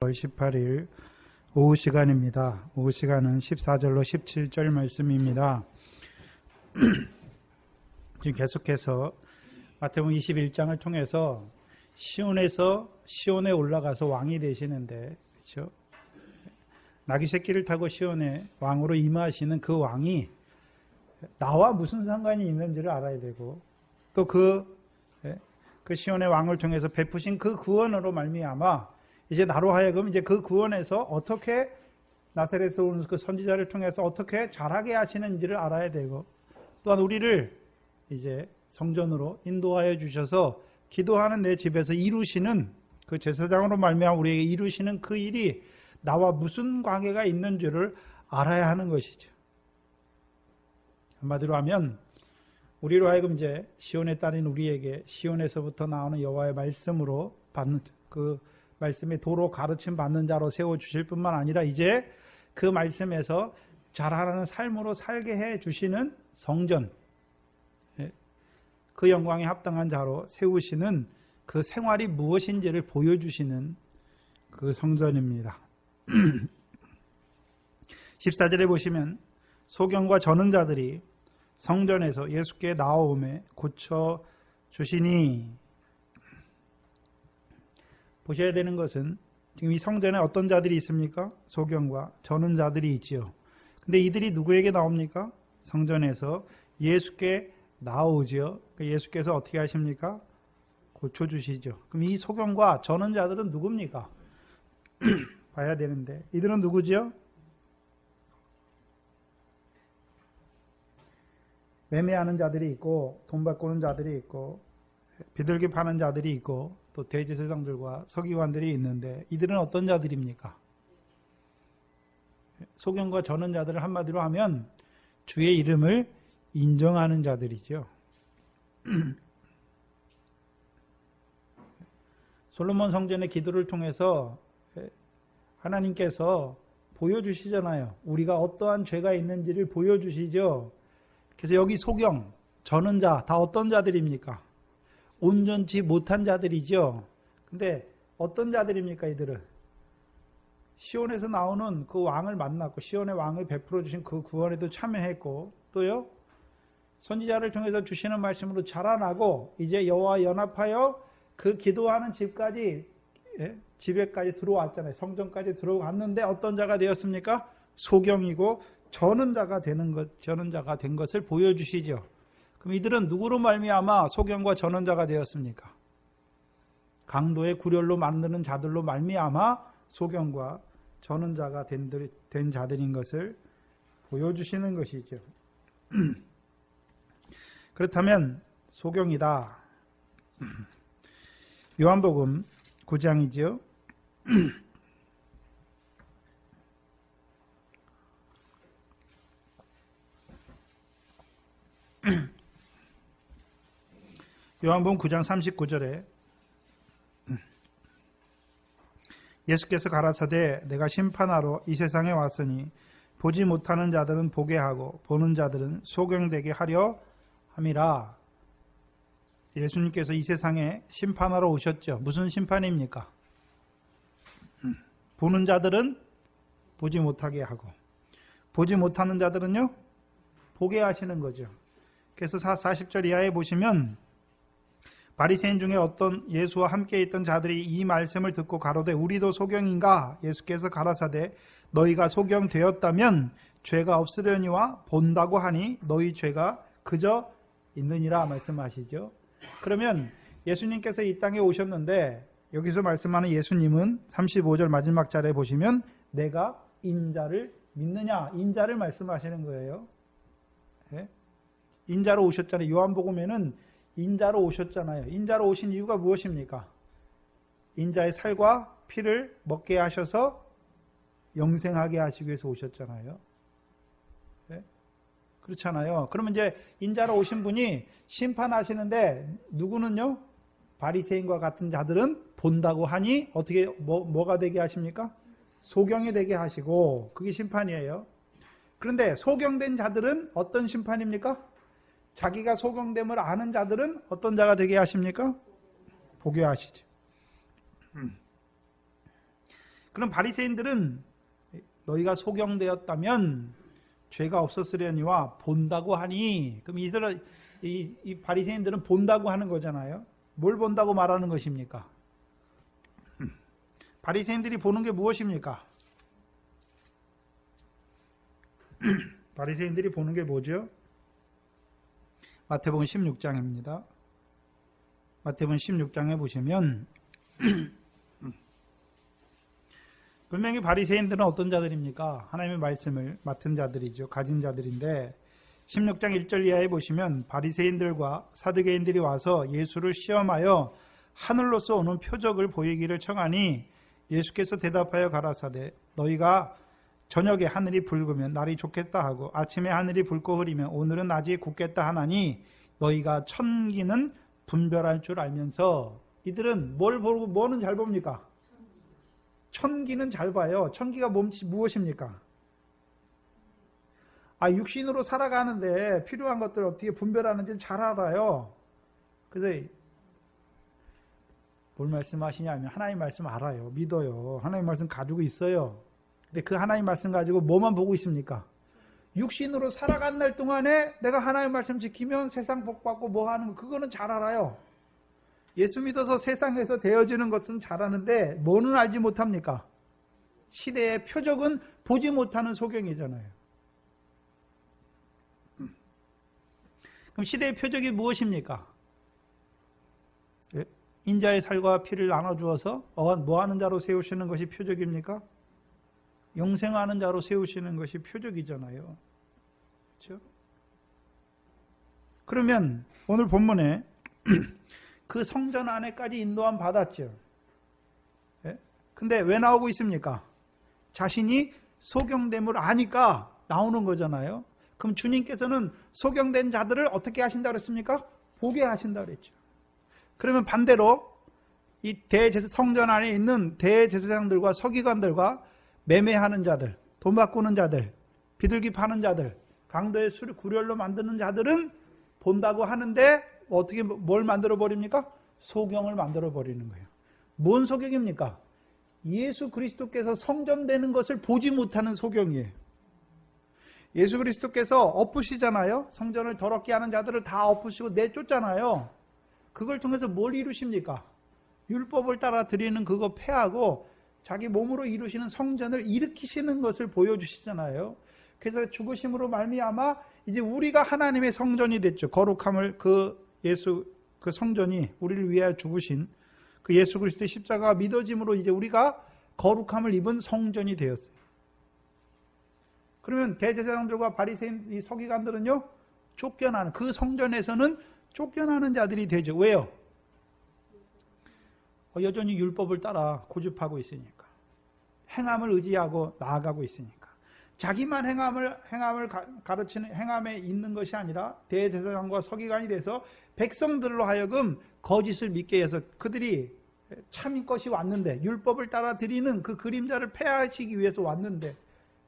6월 18일 오후 시간입니다. 오후 시간은 14절로 17절 말씀입니다. 지금 계속해서 마태복음 21장을 통해서 시온에서 시온에 올라가서 왕이 되시는데, 그렇죠? 나귀 새끼를 타고 시온에 왕으로 임하시는 그 왕이 나와 무슨 상관이 있는지를 알아야 되고, 또 그 시온의 왕을 통해서 베푸신 그 구원으로 말미암아 이제 나로 하여금 이제 그 구원에서 어떻게 나사렛에서 오는 그 선지자를 통해서 어떻게 자라게 하시는지를 알아야 되고, 또한 우리를 이제 성전으로 인도하여 주셔서 기도하는 내 집에서 이루시는 그 제사장으로 말미암아 우리에게 이루시는 그 일이 나와 무슨 관계가 있는 줄을 알아야 하는 것이죠. 한마디로 하면 우리로 하여금 이제 시온의 딸인 우리에게 시온에서부터 나오는 여호와의 말씀으로 받는 그 말씀의 도로 가르침 받는 자로 세워주실 뿐만 아니라 이제 그 말씀에서 자라나는 삶으로 살게 해 주시는 성전, 그 영광에 합당한 자로 세우시는 그 생활이 무엇인지를 보여주시는 그 성전입니다. 14절에 보시면 소경과 저는 자들이 성전에서 예수께 나오음에 고쳐주시니, 보셔야 되는 것은 지금 이 성전에 어떤 자들이 있습니까? 소경과 저는 자들이 있지요. 근데 이들이 누구에게 나옵니까? 성전에서 예수께 나오지요. 예수께서 어떻게 하십니까? 고쳐주시죠. 그럼 이 소경과 저는 자들은 누굽니까? 봐야 되는데 이들은 누구지요? 매매하는 자들이 있고 돈 바꾸는 자들이 있고 비둘기 파는 자들이 있고 또 대제사장들과 서기관들이 있는데 이들은 어떤 자들입니까? 소경과 저는 자들을 한마디로 하면 주의 이름을 인정하는 자들이죠. 솔로몬 성전의 기도를 통해서 하나님께서 보여주시잖아요. 우리가 어떠한 죄가 있는지를 보여주시죠. 그래서 여기 소경, 저는 자, 다 어떤 자들입니까? 온전치 못한 자들이죠. 근데 어떤 자들입니까, 이들은? 시온에서 나오는 그 왕을 만났고, 시온의 왕을 베풀어 주신 그 구원에도 참여했고, 또요, 선지자를 통해서 주시는 말씀으로 자라나고, 이제 여호와 연합하여 그 기도하는 집에까지 들어왔잖아요. 성전까지 들어갔는데 어떤 자가 되었습니까? 소경이고, 저는 자가 된 것을 보여주시죠. 그럼 이들은 누구로 말미암아 소경과 전원자가 되었습니까? 강도의 구렬로 만드는 자들로 말미암아 소경과 전원자가 된 자들인 것을 보여주시는 것이죠. 그렇다면 소경이다. 요한복음 9장이지요. 요한복음 9장 39절에 예수께서 가라사대 내가 심판하러 이 세상에 왔으니 보지 못하는 자들은 보게 하고 보는 자들은 소경되게 하려 함이라. 예수님께서 이 세상에 심판하러 오셨죠. 무슨 심판입니까? 보는 자들은 보지 못하게 하고 보지 못하는 자들은요 보게 하시는 거죠. 그래서 40절 이하에 보시면 바리새인 중에 어떤 예수와 함께 있던 자들이 이 말씀을 듣고 가로되 우리도 소경인가? 예수께서 가라사대 너희가 소경되었다면 죄가 없으려니와 본다고 하니 너희 죄가 그저 있느니라 말씀하시죠. 그러면 예수님께서 이 땅에 오셨는데 여기서 말씀하는 예수님은 35절 마지막 절에 보시면 내가 인자를 믿느냐? 인자를 말씀하시는 거예요. 인자로 오셨잖아요. 요한복음에는 인자로 오셨잖아요. 인자로 오신 이유가 무엇입니까? 인자의 살과 피를 먹게 하셔서 영생하게 하시기 위해서 오셨잖아요. 네? 그렇잖아요. 그러면 이제 인자로 오신 분이 심판하시는데 누구는요? 바리새인과 같은 자들은 본다고 하니 어떻게 뭐가 되게 하십니까? 소경이 되게 하시고 그게 심판이에요. 그런데 소경된 자들은 어떤 심판입니까? 자기가 소경됨을 아는 자들은 어떤 자가 되게 하십니까? 보게 하시죠. 그럼 바리새인들은 너희가 소경되었다면 죄가 없었으려니와 본다고 하니, 그럼 이 바리새인들은 본다고 하는 거잖아요. 뭘 본다고 말하는 것입니까? 바리새인들이 보는 게 무엇입니까? 바리새인들이 보는 게 뭐죠? 마태복음 16장입니다. 마태복음 16장에 보시면 분명히 바리새인들은 어떤 자들입니까? 하나님의 말씀을 맡은 자들이죠. 가진 자들인데 16장 1절 이하에 보시면 바리새인들과 사두개인들이 와서 예수를 시험하여 하늘로서 오는 표적을 보이기를 청하니 예수께서 대답하여 가라사대 너희가 저녁에 하늘이 붉으면 날이 좋겠다 하고 아침에 하늘이 붉고 흐리면 오늘은 낮이 굳겠다 하나니 너희가 천기는 분별할 줄 알면서, 이들은 뭘 보고 뭐는 잘 봅니까? 천기는 잘 봐요. 천기가 무엇입니까? 육신으로 살아가는데 필요한 것들을 어떻게 분별하는지 잘 알아요. 그래서 뭘 말씀하시냐면 하나님 말씀 알아요. 믿어요. 하나님 말씀 가지고 있어요. 근데 그 하나님 말씀 가지고 뭐만 보고 있습니까? 육신으로 살아간 날 동안에 내가 하나님 말씀 지키면 세상 복 받고 뭐 하는 거, 그거는 잘 알아요. 예수 믿어서 세상에서 되어지는 것은 잘 아는데 뭐는 알지 못합니까? 시대의 표적은 보지 못하는 소경이잖아요. 그럼 시대의 표적이 무엇입니까? 인자의 살과 피를 나눠주어서 뭐 하는 자로 세우시는 것이 표적입니까? 영생하는 자로 세우시는 것이 표적이잖아요. 그렇죠? 그러면 오늘 본문에 그 성전 안에까지 인도함 받았죠. 근데 왜 나오고 있습니까? 자신이 소경됨을 아니까 나오는 거잖아요. 그럼 주님께서는 소경된 자들을 어떻게 하신다 그랬습니까? 보게 하신다 그랬죠. 그러면 반대로 이 성전 안에 있는 대제사장들과 서기관들과 매매하는 자들, 돈 바꾸는 자들, 비둘기 파는 자들, 강도의 술을 구렬로 만드는 자들은 본다고 하는데 어떻게 뭘 만들어 버립니까? 소경을 만들어 버리는 거예요. 뭔 소경입니까? 예수 그리스도께서 성전되는 것을 보지 못하는 소경이에요. 예수 그리스도께서 엎으시잖아요. 성전을 더럽게 하는 자들을 다 엎으시고 내쫓잖아요. 그걸 통해서 뭘 이루십니까? 율법을 따라 드리는 그거 폐하고 자기 몸으로 이루시는 성전을 일으키시는 것을 보여주시잖아요. 그래서 죽으심으로 말미암아 이제 우리가 하나님의 성전이 됐죠. 거룩함을 그 성전이 우리를 위하여 죽으신 그 예수 그리스도의 십자가가 믿어짐으로 이제 우리가 거룩함을 입은 성전이 되었어요. 그러면 대제사장들과 바리새인 이 서기관들은요, 쫓겨나는, 그 성전에서는 쫓겨나는 자들이 되죠. 왜요? 여전히 율법을 따라 고집하고 있으니까. 행함을 의지하고 나아가고 있으니까. 자기만 행함을 가르치는 행함에 있는 것이 아니라 대제사장과 서기관이 돼서 백성들로 하여금 거짓을 믿게 해서 그들이 참 것이 왔는데, 율법을 따라 드리는 그 그림자를 폐하시기 위해서 왔는데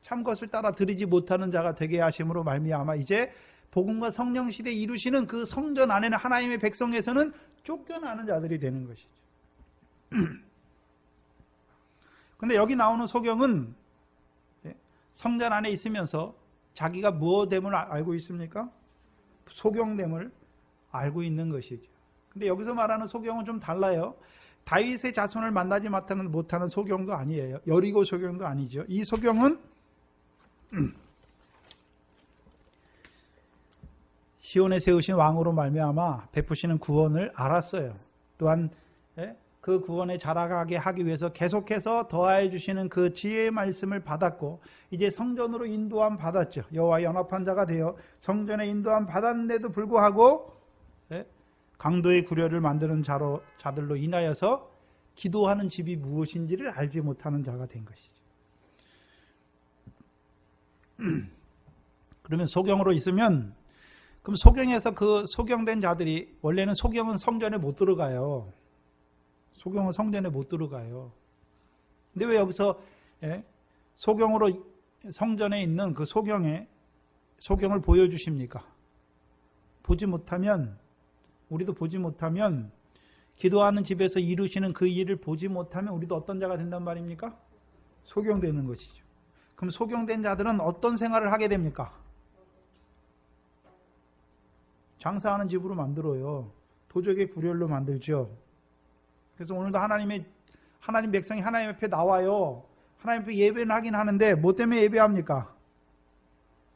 참 것을 따라 드리지 못하는 자가 되게 하심으로 말미암아 이제 복음과 성령 시대에 이루시는 그 성전 안에는 하나님의 백성에서는 쫓겨나는 자들이 되는 것이죠. 근데 여기 나오는 소경은 성전 안에 있으면서 자기가 무엇됨을 알고 있습니까? 소경됨을 알고 있는 것이죠. 근데 여기서 말하는 소경은 좀 달라요. 다윗의 자손을 만나지 못하는 소경도 아니에요. 여리고 소경도 아니죠. 이 소경은 시온에 세우신 왕으로 말미암아 베푸시는 구원을 알았어요. 또한 그 구원에 자라가게 하기 위해서 계속해서 더하여 주시는 그 지혜의 말씀을 받았고 이제 성전으로 인도함 받았죠. 여호와 연합한 자가 되어 성전에 인도함 받았는데도 불구하고 강도의 구려를 만드는 자들로 인하여서 기도하는 집이 무엇인지를 알지 못하는 자가 된 것이죠. 그러면 소경으로 있으면, 그럼 소경에서 그 소경된 자들이, 원래는 소경은 성전에 못 들어가요. 소경은 성전에 못 들어가요. 근데 왜 여기서 소경으로 성전에 있는 그 소경을 보여주십니까? 보지 못하면, 우리도 보지 못하면, 기도하는 집에서 이루시는 그 일을 보지 못하면 우리도 어떤 자가 된단 말입니까? 소경되는 것이죠. 그럼 소경된 자들은 어떤 생활을 하게 됩니까? 장사하는 집으로 만들어요. 도적의 구렬로 만들죠. 그래서 오늘도 하나님 백성이 하나님 앞에 나와요. 하나님 앞에 예배는 하긴 하는데 뭐 때문에 예배합니까?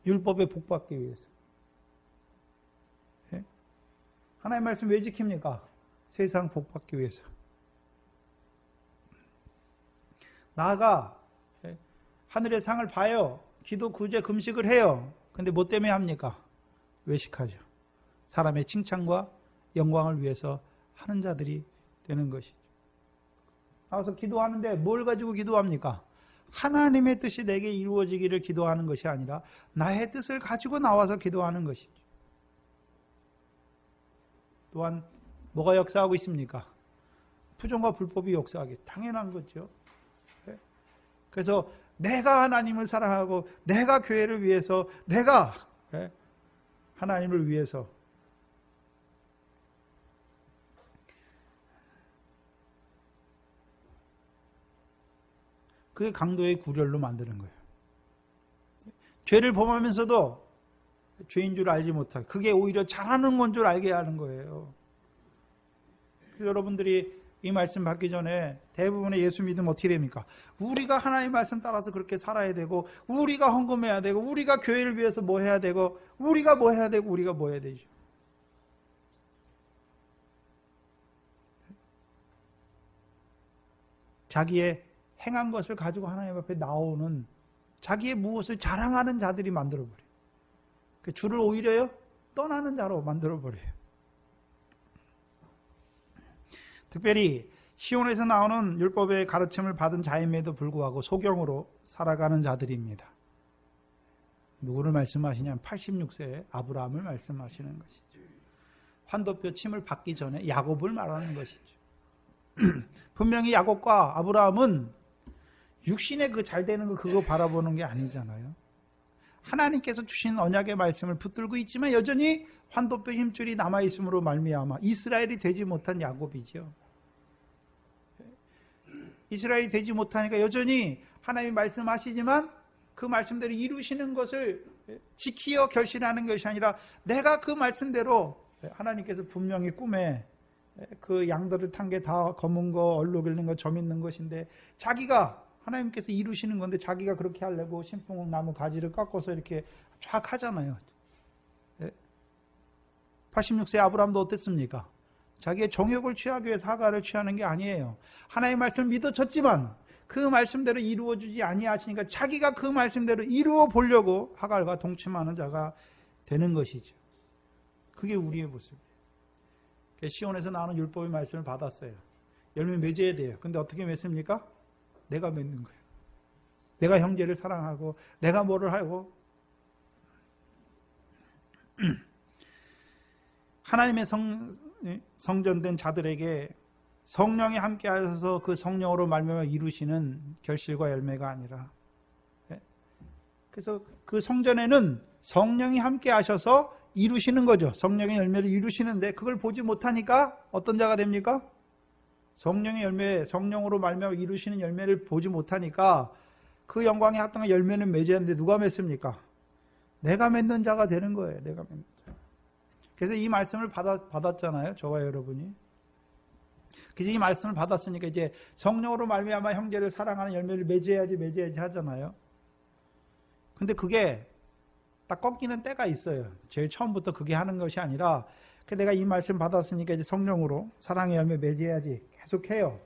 율법에 복받기 위해서. 예? 하나님 말씀 왜 지킵니까? 세상 복받기 위해서. 나아가 하늘의 상을 봐요. 기도, 구제, 금식을 해요. 근데 뭐 때문에 합니까? 외식하죠. 사람의 칭찬과 영광을 위해서 하는 자들이 되는 것이죠. 나와서 기도하는데 뭘 가지고 기도합니까? 하나님의 뜻이 내게 이루어지기를 기도하는 것이 아니라 나의 뜻을 가지고 나와서 기도하는 것이죠. 또한 뭐가 역사하고 있습니까? 부정과 불법이 역사하기 당연한 거죠. 그래서 내가 하나님을 사랑하고 내가 교회를 위해서 내가 하나님을 위해서 그게 강도의 구렬로 만드는 거예요. 죄를 범하면서도 죄인 줄 알지 못하게 그게 오히려 잘하는 건 줄 알게 하는 거예요. 여러분들이 이 말씀 받기 전에 대부분의 예수 믿으면 어떻게 됩니까? 우리가 하나님의 말씀 따라서 그렇게 살아야 되고 우리가 헌금해야 되고 우리가 교회를 위해서 뭐 해야 되고 우리가 뭐 해야 되고 우리가 뭐 해야 되죠. 자기의 행한 것을 가지고 하나님 앞에 나오는 자기의 무엇을 자랑하는 자들이 만들어버려요. 주를 오히려요 떠나는 자로 만들어버려요. 특별히 시온에서 나오는 율법의 가르침을 받은 자임에도 불구하고 소경으로 살아가는 자들입니다. 누구를 말씀하시냐면 86세의 아브라함을 말씀하시는 것이죠. 환도뼈 침을 받기 전에 야곱을 말하는 것이죠. 분명히 야곱과 아브라함은 육신의 그 잘 되는 거 그거 바라보는 게 아니잖아요. 하나님께서 주신 언약의 말씀을 붙들고 있지만 여전히 환도뼈 힘줄이 남아있음으로 말미암아 이스라엘이 되지 못한 야곱이죠. 이스라엘이 되지 못하니까 여전히 하나님이 말씀하시지만 그 말씀대로 이루시는 것을 지키어 결실하는 것이 아니라 내가 그 말씀대로 하나님께서 분명히 꿈에 그 양들을 탄 게 다 검은 거, 얼룩 있는 거, 점 있는 것인데 자기가 하나님께서 이루시는 건데 자기가 그렇게 하려고 신풍나무 가지를 깎아서 이렇게 쫙 하잖아요. 86세 아브라함도 어땠습니까? 자기의 정욕을 취하기 위해서 하가를 취하는 게 아니에요. 하나님의 말씀을 믿어졌지만 그 말씀대로 이루어주지 아니하시니까 자기가 그 말씀대로 이루어 보려고 하갈과 동침하는 자가 되는 것이죠. 그게 우리의 모습이에요. 시온에서 나오는 율법의 말씀을 받았어요. 열매 맺어야 돼요. 근데 어떻게 맺습니까? 내가 맺는 거예요. 내가 형제를 사랑하고 내가 뭐를 하고 하나님의 성전된 자들에게 성령이 함께 하셔서 그 성령으로 말미암아 이루시는 결실과 열매가 아니라 그래서 그 성전에는 성령이 함께 하셔서 이루시는 거죠. 성령의 열매를 이루시는데 그걸 보지 못하니까 어떤 자가 됩니까? 성령의 열매, 성령으로 말미암아 이루시는 열매를 보지 못하니까 그 영광에 합당한 열매는 맺어야 하는데 누가 맺습니까? 내가 맺는 자가 되는 거예요. 내가 맺는 자. 그래서 이 말씀을 받았잖아요. 저와 여러분이. 그래서 이 말씀을 받았으니까 이제 성령으로 말미암아 형제를 사랑하는 열매를 맺어야지 하잖아요. 근데 그게 딱 꺾이는 때가 있어요. 제일 처음부터 그게 하는 것이 아니라 내가 이 말씀 받았으니까 이제 성령으로 사랑의 열매 맺어야지 계속해요.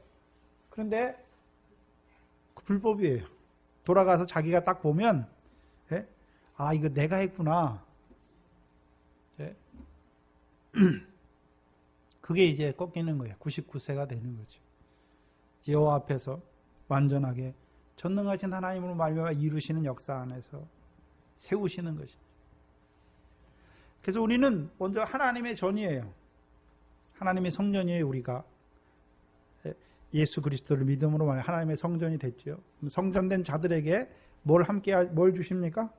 그런데 그 불법이에요. 돌아가서 자기가 딱 보면 아 이거 내가 했구나. 그게 이제 꺾이는 거예요. 99세가 되는 거죠. 여호와 앞에서 완전하게 전능하신 하나님으로 말미암아 이루시는 역사 안에서 세우시는 것입니다. 그래서 우리는 먼저 하나님의 전이에요. 하나님의 성전이에요. 우리가 예수 그리스도를 믿음으로 말해 하나님의 성전이 됐죠. 성전된 자들에게 뭘 주십니까?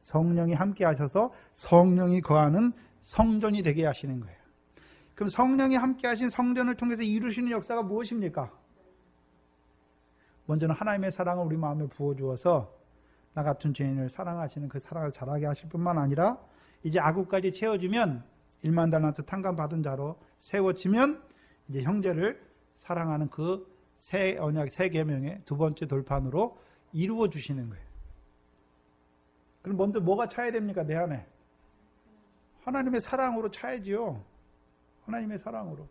성령이 함께 하셔서 성령이 거하는 성전이 되게 하시는 거예요. 그럼 성령이 함께 하신 성전을 통해서 이루시는 역사가 무엇입니까? 먼저는 하나님의 사랑을 우리 마음에 부어주어서 나 같은 죄인을 사랑하시는 그 사랑을 잘하게 하실 뿐만 아니라 이제 아구까지 채워주면 1만 달란트 탕감 받은 자로 세워지면 이제 형제를 사랑하는 그 새 언약, 새 계명의 두 번째 돌판으로 이루어 주시는 거예요. 그럼 먼저 뭐가 차야 됩니까? 내 안에 하나님의 사랑으로 차야지요. 하나님의 사랑으로.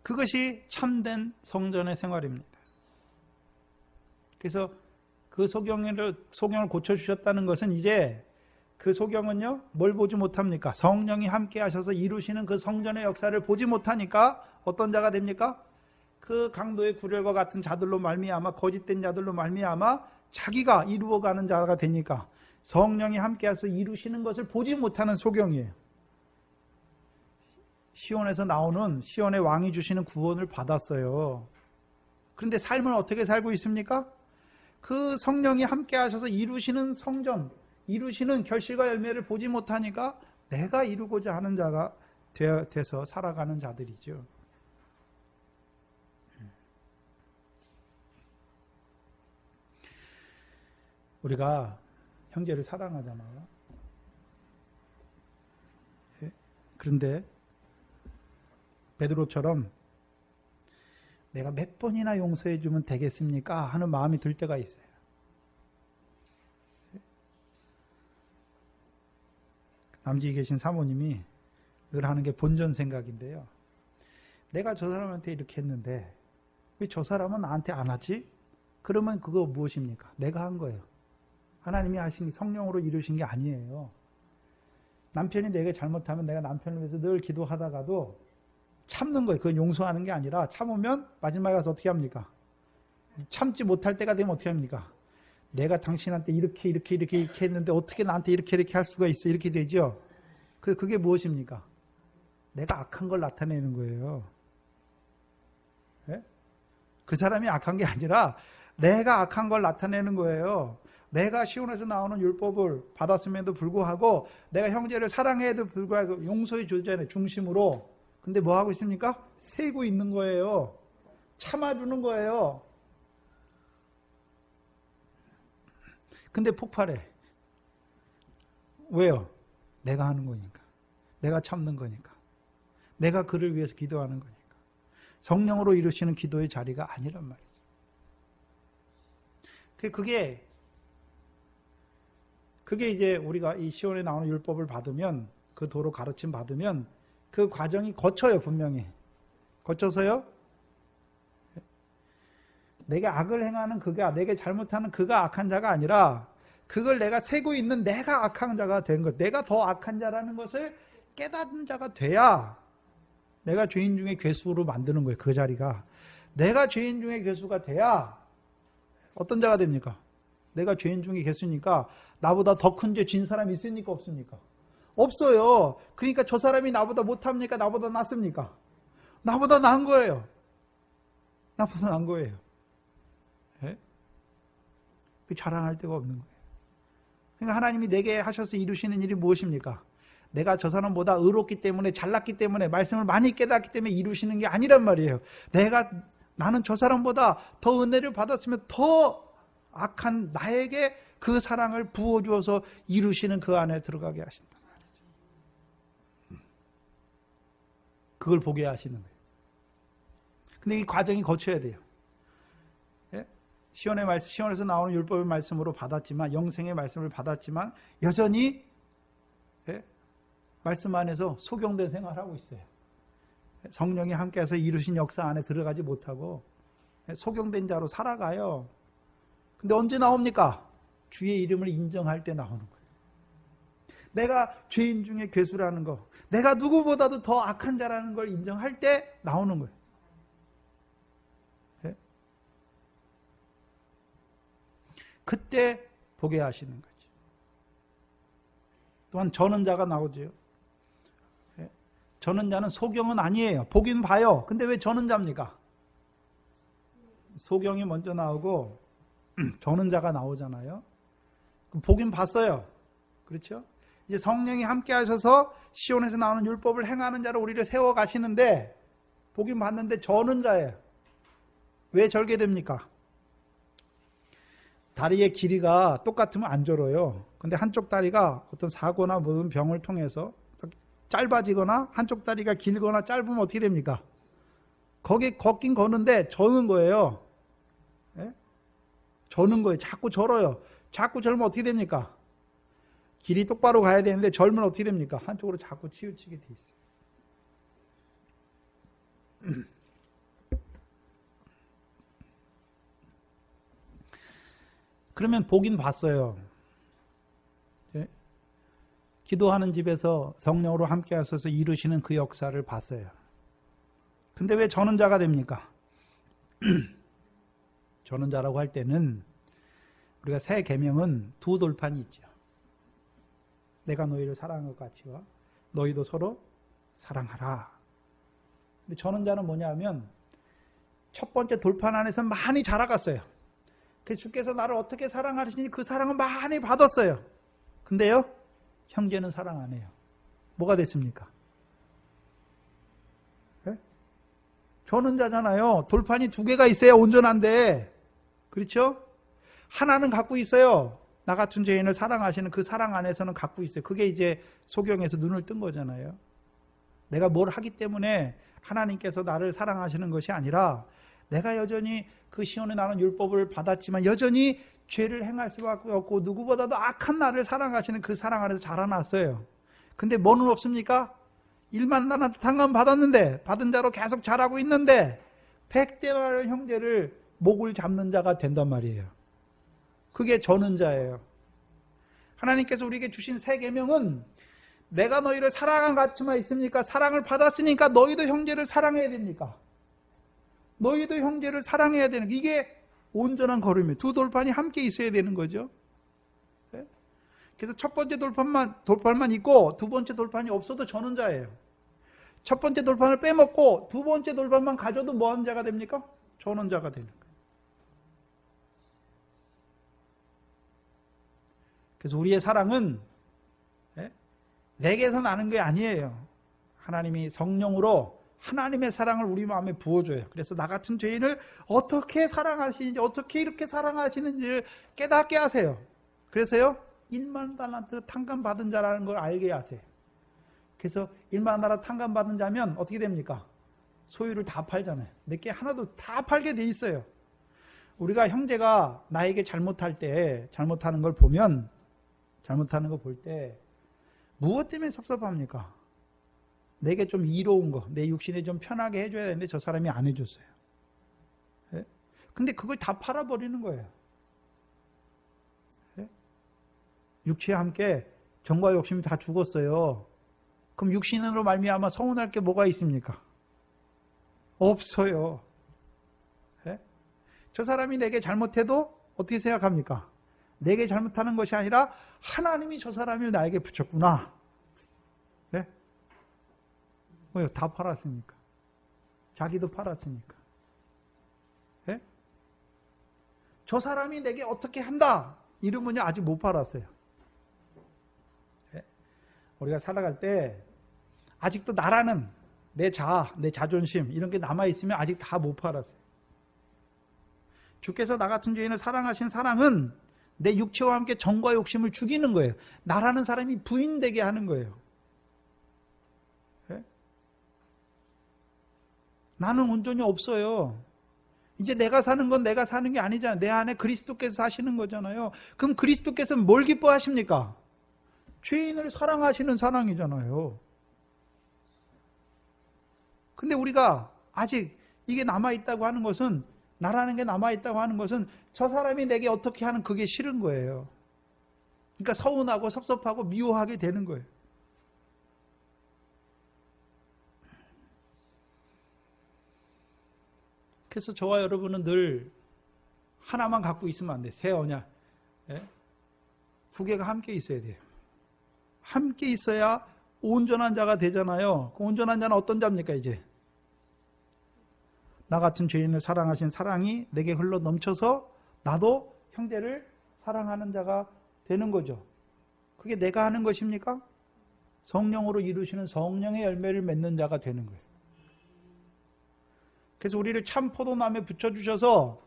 그것이 참된 성전의 생활입니다. 그래서 그 소경을 고쳐주셨다는 것은 이제 그 소경은요, 뭘 보지 못합니까? 성령이 함께 하셔서 이루시는 그 성전의 역사를 보지 못하니까 어떤 자가 됩니까? 그 강도의 구렬과 같은 자들로 말미암아, 거짓된 자들로 말미암아 자기가 이루어가는 자가 되니까 성령이 함께 하셔서 이루시는 것을 보지 못하는 소경이에요. 시온에서 나오는 시온의 왕이 주시는 구원을 받았어요. 그런데 삶을 어떻게 살고 있습니까? 그 성령이 함께 하셔서 이루시는 성전, 이루시는 결실과 열매를 보지 못하니까 내가 이루고자 하는 자가 돼서 살아가는 자들이죠. 우리가 형제를 사랑하잖아요. 그런데 베드로처럼 내가 몇 번이나 용서해 주면 되겠습니까? 하는 마음이 들 때가 있어요. 남지에 계신 사모님이 늘 하는 게 본전 생각인데요. 내가 저 사람한테 이렇게 했는데 왜 저 사람은 나한테 안 하지? 그러면 그거 무엇입니까? 내가 한 거예요. 하나님이 하신 성령으로 이루신 게 아니에요. 남편이 내게 잘못하면 내가 남편을 위해서 늘 기도하다가도 참는 거예요. 그건 용서하는 게 아니라 참으면 마지막에 가서 어떻게 합니까? 참지 못할 때가 되면 어떻게 합니까? 내가 당신한테 이렇게 했는데 어떻게 나한테 이렇게 할 수가 있어? 이렇게 되죠. 그게 무엇입니까? 내가 악한 걸 나타내는 거예요. 네? 그 사람이 악한 게 아니라 내가 악한 걸 나타내는 거예요. 내가 시온에서 나오는 율법을 받았음에도 불구하고 내가 형제를 사랑해도 불구하고 용서해 주잖아요. 중심으로. 근데 뭐 하고 있습니까? 세고 있는 거예요. 참아주는 거예요. 근데 폭발해. 왜요? 내가 하는 거니까. 내가 참는 거니까. 내가 그를 위해서 기도하는 거니까. 성령으로 이루시는 기도의 자리가 아니란 말이죠. 그게 이제 우리가 이 시온에 나오는 율법을 받으면, 그 도로 가르침 받으면 그 과정이 거쳐요, 분명히. 거쳐서요, 내게 악을 행하는 그가, 내게 잘못하는 그가 악한 자가 아니라 그걸 내가 세고 있는 내가 악한 자가 된 것, 내가 더 악한 자라는 것을 깨닫는 자가 돼야 내가 죄인 중에 괴수로 만드는 거예요. 그 자리가. 내가 죄인 중에 괴수가 돼야 어떤 자가 됩니까? 내가 죄인 중에 괴수니까 나보다 더 큰 죄 진 사람이 있습니까? 없습니까? 없어요. 그러니까 저 사람이 나보다 못합니까? 나보다 낫습니까? 나보다 나은 거예요. 나보다 나은 거예요. 네? 그 자랑할 데가 없는 거예요. 그러니까 하나님이 내게 하셔서 이루시는 일이 무엇입니까? 내가 저 사람보다 의롭기 때문에, 잘났기 때문에, 말씀을 많이 깨닫기 때문에 이루시는 게 아니란 말이에요. 나는 저 사람보다 더 은혜를 받았으면 더 악한 나에게 그 사랑을 부어주어서 이루시는 그 안에 들어가게 하신단 말이죠. 그걸 보게 하시는 거예요. 근데 이 과정이 거쳐야 돼요. 예? 시온에서 나오는 율법의 말씀으로 받았지만, 영생의 말씀을 받았지만 여전히 말씀 안에서 소경된 생활을 하고 있어요. 성령이 함께해서 이루신 역사 안에 들어가지 못하고 소경된 자로 살아가요. 근데 언제 나옵니까? 주의 이름을 인정할 때 나오는 거예요. 내가 죄인 중에 괴수라는 거, 내가 누구보다도 더 악한 자라는 걸 인정할 때 나오는 거예요. 네? 그때 보게 하시는 거죠. 또한 전언자가 나오죠. 전언자는 소경은 아니에요. 보긴 봐요. 근데 왜 전언자입니까? 소경이 먼저 나오고 전언자가 나오잖아요. 보긴 봤어요. 그렇죠? 이제 성령이 함께 하셔서 시온에서 나오는 율법을 행하는 자로 우리를 세워 가시는데, 복임 받는데 저는 자예요. 왜 절게 됩니까? 다리의 길이가 똑같으면 안 절어요. 근데 한쪽 다리가 어떤 사고나 무슨 병을 통해서 짧아지거나 한쪽 다리가 길거나 짧으면 어떻게 됩니까? 거기 걷긴 걷는데 저는 거예요. 예? 저는 거예요. 자꾸 절어요. 자꾸 절면 어떻게 됩니까? 길이 똑바로 가야 되는데 절면 어떻게 됩니까? 한쪽으로 자꾸 치우치게 돼 있어요. 그러면 보긴 봤어요. 예? 기도하는 집에서 성령으로 함께 하셔서 이루시는 그 역사를 봤어요. 근데 왜 전원자가 됩니까? 전원자라고 할 때는 우리가 새 계명은 두 돌판이 있죠. 내가 너희를 사랑한 것 같이와 너희도 서로 사랑하라. 근데 전원자는 뭐냐면 첫 번째 돌판 안에서 많이 자라갔어요. 그래서 주께서 나를 어떻게 사랑하시니 그 사랑을 많이 받았어요. 근데요, 형제는 사랑 안 해요. 뭐가 됐습니까? 네? 전원자잖아요. 돌판이 두 개가 있어야 온전한데, 그렇죠? 하나는 갖고 있어요. 나 같은 죄인을 사랑하시는 그 사랑 안에서는 갖고 있어요. 그게 이제 소경에서 눈을 뜬 거잖아요. 내가 뭘 하기 때문에 하나님께서 나를 사랑하시는 것이 아니라 내가 여전히 그 시온에 나는 율법을 받았지만 여전히 죄를 행할 수밖에 없고 누구보다도 악한 나를 사랑하시는 그 사랑 안에서 자라났어요. 근데 뭐는 없습니까? 1만 나는 당감 받았는데 받은 자로 계속 자라고 있는데 100대나리 형제를 목을 잡는 자가 된단 말이에요. 그게 저는 자예요. 하나님께서 우리에게 주신 새 계명은 내가 너희를 사랑한 가치만 있습니까? 사랑을 받았으니까 너희도 형제를 사랑해야 됩니까? 너희도 형제를 사랑해야 되는 이게 온전한 걸음이에요. 두 돌판이 함께 있어야 되는 거죠. 그래서 첫 번째 돌판만 있고 두 번째 돌판이 없어도 저는 자예요. 첫 번째 돌판을 빼먹고 두 번째 돌판만 가져도 뭐 하는 자가 됩니까? 저는 자가 되는 거예요. 그래서 우리의 사랑은 내게서 나는 게 아니에요. 하나님이 성령으로 하나님의 사랑을 우리 마음에 부어줘요. 그래서 나 같은 죄인을 어떻게 사랑하시는지, 어떻게 이렇게 사랑하시는지를 깨닫게 하세요. 그래서요, 1만 달란트 탕감 받은 자라는 걸 알게 하세요. 그래서 1만 달란트 탕감 받은 자면 어떻게 됩니까? 소유를 다 팔잖아요. 내게 하나도 다 팔게 돼 있어요. 우리가 형제가 나에게 잘못할 때, 잘못하는 걸 보면, 잘못하는 거 볼 때, 무엇 때문에 섭섭합니까? 내게 좀 이로운 거, 내 육신에 좀 편하게 해줘야 되는데 저 사람이 안 해줬어요. 예? 근데 그걸 다 팔아버리는 거예요. 예? 육체와 함께 정과 욕심이 다 죽었어요. 그럼 육신으로 말미암아 서운할 게 뭐가 있습니까? 없어요. 예? 저 사람이 내게 잘못해도 어떻게 생각합니까? 내게 잘못하는 것이 아니라 하나님이 저 사람을 나에게 붙였구나. 네? 다 팔았으니까. 자기도 팔았으니까. 네? 저 사람이 내게 어떻게 한다. 이러면요 아직 못 팔았어요. 네? 우리가 살아갈 때 아직도 나라는 내 자아, 내 자존심 이런 게 남아있으면 아직 다 못 팔았어요. 주께서 나 같은 죄인을 사랑하신 사랑은 내 육체와 함께 정과 욕심을 죽이는 거예요. 나라는 사람이 부인되게 하는 거예요. 네? 나는 온전히 없어요. 이제 내가 사는 건 내가 사는 게 아니잖아요. 내 안에 그리스도께서 사시는 거잖아요. 그럼 그리스도께서는 뭘 기뻐하십니까? 죄인을 사랑하시는 사랑이잖아요. 근데 우리가 아직 이게 남아있다고 하는 것은, 나라는 게 남아있다고 하는 것은 저 사람이 내게 어떻게 하는 그게 싫은 거예요. 그러니까 서운하고 섭섭하고 미워하게 되는 거예요. 그래서 저와 여러분은 늘 하나만 갖고 있으면 안 돼요. 새 언약. 예? 두 개가 함께 있어야 돼요. 함께 있어야 온전한 자가 되잖아요. 그 온전한 자는 어떤 자입니까 이제? 나 같은 죄인을 사랑하신 사랑이 내게 흘러 넘쳐서 나도 형제를 사랑하는 자가 되는 거죠. 그게 내가 하는 것입니까? 성령으로 이루시는 성령의 열매를 맺는 자가 되는 거예요. 그래서 우리를 참 포도나무에 붙여주셔서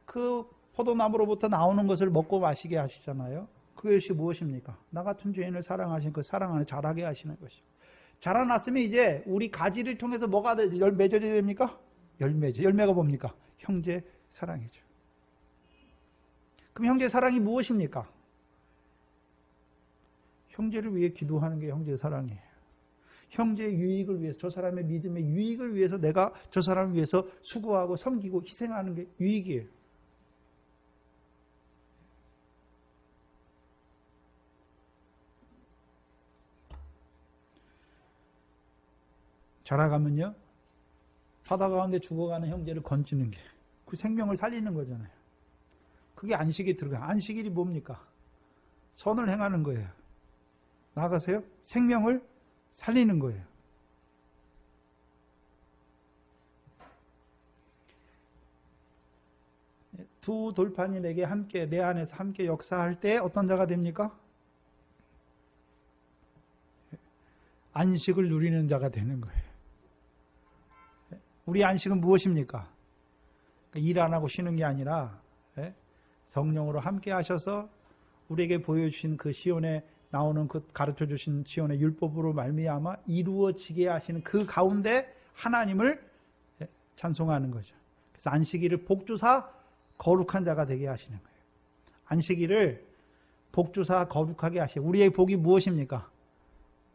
그 포도나무로부터 나오는 것을 먹고 마시게 하시잖아요. 그것이 무엇입니까? 나 같은 죄인을 사랑하신 그 사랑 안에 자라게 하시는 것이고, 자라났으면 이제 우리 가지를 통해서 뭐가 맺어져야 됩니까? 열매죠. 열매가 뭡니까? 형제 사랑이죠. 그럼 형제 사랑이 무엇입니까? 형제를 위해 기도하는 게 형제 사랑이에요. 형제의 유익을 위해서, 저 사람의 믿음의 유익을 위해서 내가 저 사람을 위해서 수고하고 섬기고 희생하는 게 유익이에요. 자라가면요, 바다 가운데 죽어가는 형제를 건지는 게, 그 생명을 살리는 거잖아요. 그게 안식이 들어가요. 안식일이 뭡니까? 선을 행하는 거예요. 나가세요. 생명을 살리는 거예요. 두 돌판이 내게 함께, 내 안에서 함께 역사할 때 어떤 자가 됩니까? 안식을 누리는 자가 되는 거예요. 우리 안식은 무엇입니까? 일 안 하고 쉬는 게 아니라 성령으로 함께 하셔서 우리에게 보여주신 그 시온에 나오는 그 가르쳐 주신 시온의 율법으로 말미암아 이루어지게 하시는 그 가운데 하나님을 찬송하는 거죠. 그래서 안식일을 복주사 거룩한 자가 되게 하시는 거예요. 안식일을 복주사 거룩하게 하시고, 우리의 복이 무엇입니까?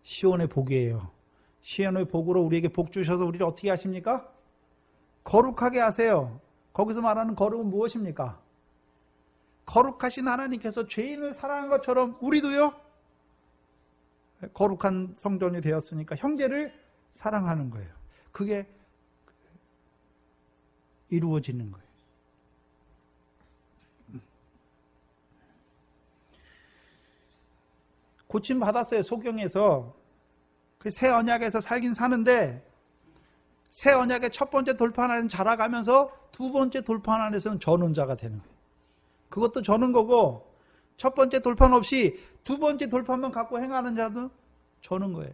시온의 복이에요. 시온의 복으로 우리에게 복 주셔서 우리를 어떻게 하십니까? 거룩하게 하세요. 거기서 말하는 거룩은 무엇입니까? 거룩하신 하나님께서 죄인을 사랑한 것처럼 우리도요, 거룩한 성전이 되었으니까 형제를 사랑하는 거예요. 그게 이루어지는 거예요. 고침 받았어요. 소경에서. 그 새 언약에서 살긴 사는데, 새 언약의 첫 번째 돌판 안에서는 자라가면서 두 번째 돌판 안에서는 저는 자가 되는 거예요. 그것도 저는 거고, 첫 번째 돌판 없이 두 번째 돌판만 갖고 행하는 자도 저는 거예요.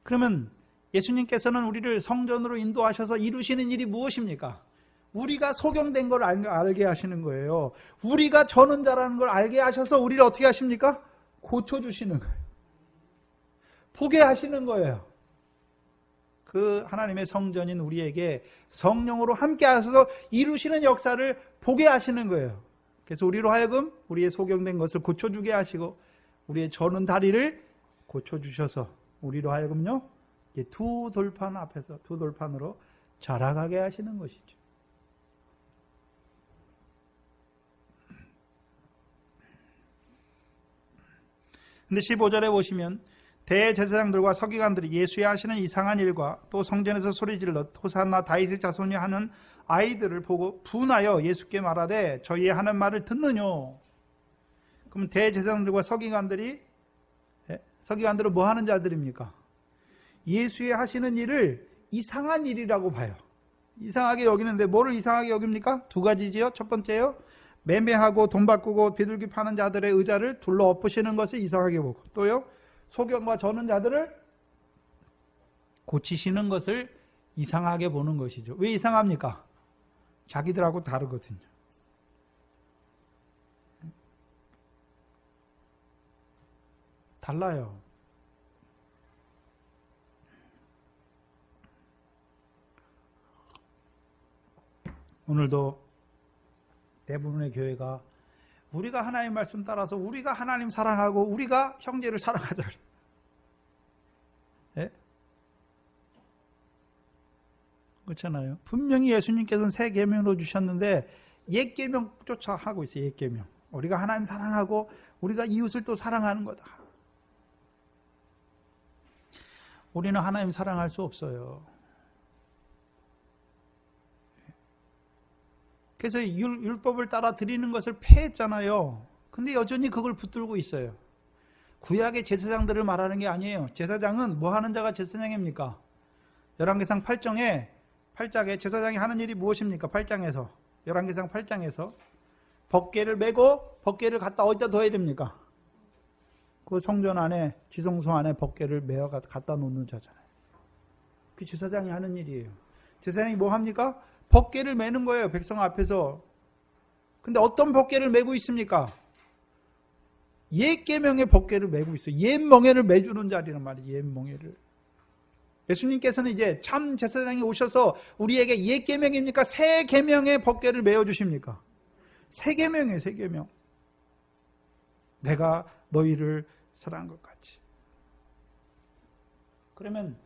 그러면 예수님께서는 우리를 성전으로 인도하셔서 이루시는 일이 무엇입니까? 우리가 소경된 걸 알게 하시는 거예요. 우리가 저는 자라는 걸 알게 하셔서 우리를 어떻게 하십니까? 고쳐주시는 거예요. 보게 하시는 거예요. 그 하나님의 성전인 우리에게 성령으로 함께 하셔서 이루시는 역사를 보게 하시는 거예요. 그래서 우리로 하여금 우리의 소경된 것을 고쳐주게 하시고, 우리의 저는 다리를 고쳐주셔서 우리로 하여금요, 두 돌판 앞에서 두 돌판으로 자라가게 하시는 것이죠. 근데 15절에 보시면 대제사장들과 서기관들이 예수의 하시는 이상한 일과 또 성전에서 소리질러 호산나 다윗의 자손이 하는 아이들을 보고 분하여 예수께 말하되 저희의 하는 말을 듣느뇨. 그럼 대제사장들과 서기관들은 뭐 하는 자들입니까? 예수의 하시는 일을 이상한 일이라고 봐요. 이상하게 여기는데 뭐를 이상하게 여깁니까? 두 가지지요. 첫 번째요, 매매하고 돈 바꾸고 비둘기 파는 자들의 의자를 둘러 엎으시는 것을 이상하게 보고, 또요, 소경과 저는 자들을 고치시는 것을 이상하게 보는 것이죠. 왜 이상합니까? 자기들하고 다르거든요. 달라요. 오늘도 대부분의 교회가 우리가 하나님 말씀 따라서 우리가 하나님 사랑하고 우리가 형제를 사랑하자. 예? 그렇잖아요. 분명히 예수님께서는 새 계명으로 주셨는데 옛 계명 쫓아 하고 있어요. 옛 계명. 우리가 하나님 사랑하고 우리가 이웃을 또 사랑하는 거다. 우리는 하나님 사랑할 수 없어요. 그래서 율법을 따라 드리는 것을 폐했잖아요. 근데 여전히 그걸 붙들고 있어요. 구약의 제사장들을 말하는 게 아니에요. 제사장은 뭐 하는 자가 제사장입니까? 열왕기상 8장에 제사장이 하는 일이 무엇입니까? 8장에서 열왕기상 8장에서 법궤를 메고 법궤를 갖다 어디다 둬야 됩니까? 그 성전 안에, 지성소 안에 법궤를 메어 갖다 놓는 자잖아요. 그 제사장이 하는 일이에요. 제사장이 뭐 합니까? 법궤를 메는 거예요, 백성 앞에서. 근데 어떤 법궤를 메고 있습니까? 옛 계명의 법궤를 메고 있어요. 옛 멍에를 메주는 자리란 말이에요. 옛 멍에를. 예수님께서는 이제 참 제사장이 오셔서 우리에게 옛 계명입니까? 새 계명의 법궤를 메어 주십니까? 새 계명이에요, 새 계명. 내가 너희를 사랑한 것 같이. 그러면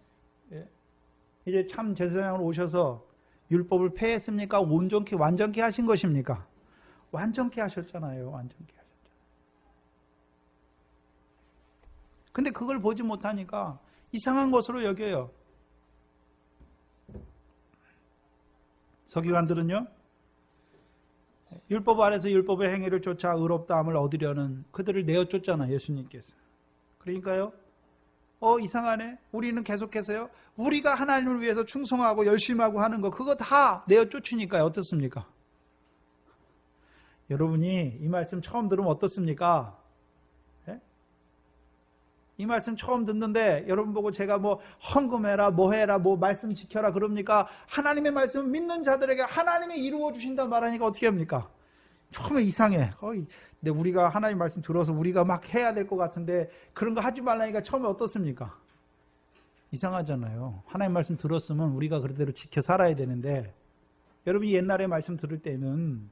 이제 참 제사장으로 오셔서 율법을 폐했습니까? 온전케 완전케 하신 것입니까? 완전케 하셨잖아요. 완전케 하셨잖아요. 근데 그걸 보지 못하니까 이상한 것으로 여겨요. 서기관들은요, 율법 아래서 율법의 행위를 쫓아 의롭다함을 얻으려는 그들을 내어쫓잖아요, 예수님께서. 그러니까요, 이상하네. 우리는 계속해서요, 우리가 하나님을 위해서 충성하고 열심히 하고 하는 거, 그거 다 내어쫓으니까요. 어떻습니까? 여러분이 이 말씀 처음 들으면 어떻습니까? 이 말씀 처음 듣는데 여러분 보고 제가 뭐 헌금해라, 뭐 해라, 뭐 말씀 지켜라 그럽니까? 하나님의 말씀을 믿는 자들에게 하나님이 이루어 주신다 말하니까 어떻게 합니까? 처음에 이상해. 근데 우리가 하나님 말씀 들어서 우리가 막 해야 될 것 같은데 그런 거 하지 말라니까 처음에 어떻습니까? 이상하잖아요. 하나님 말씀 들었으면 우리가 그대로 지켜 살아야 되는데, 여러분이 옛날에 말씀 들을 때는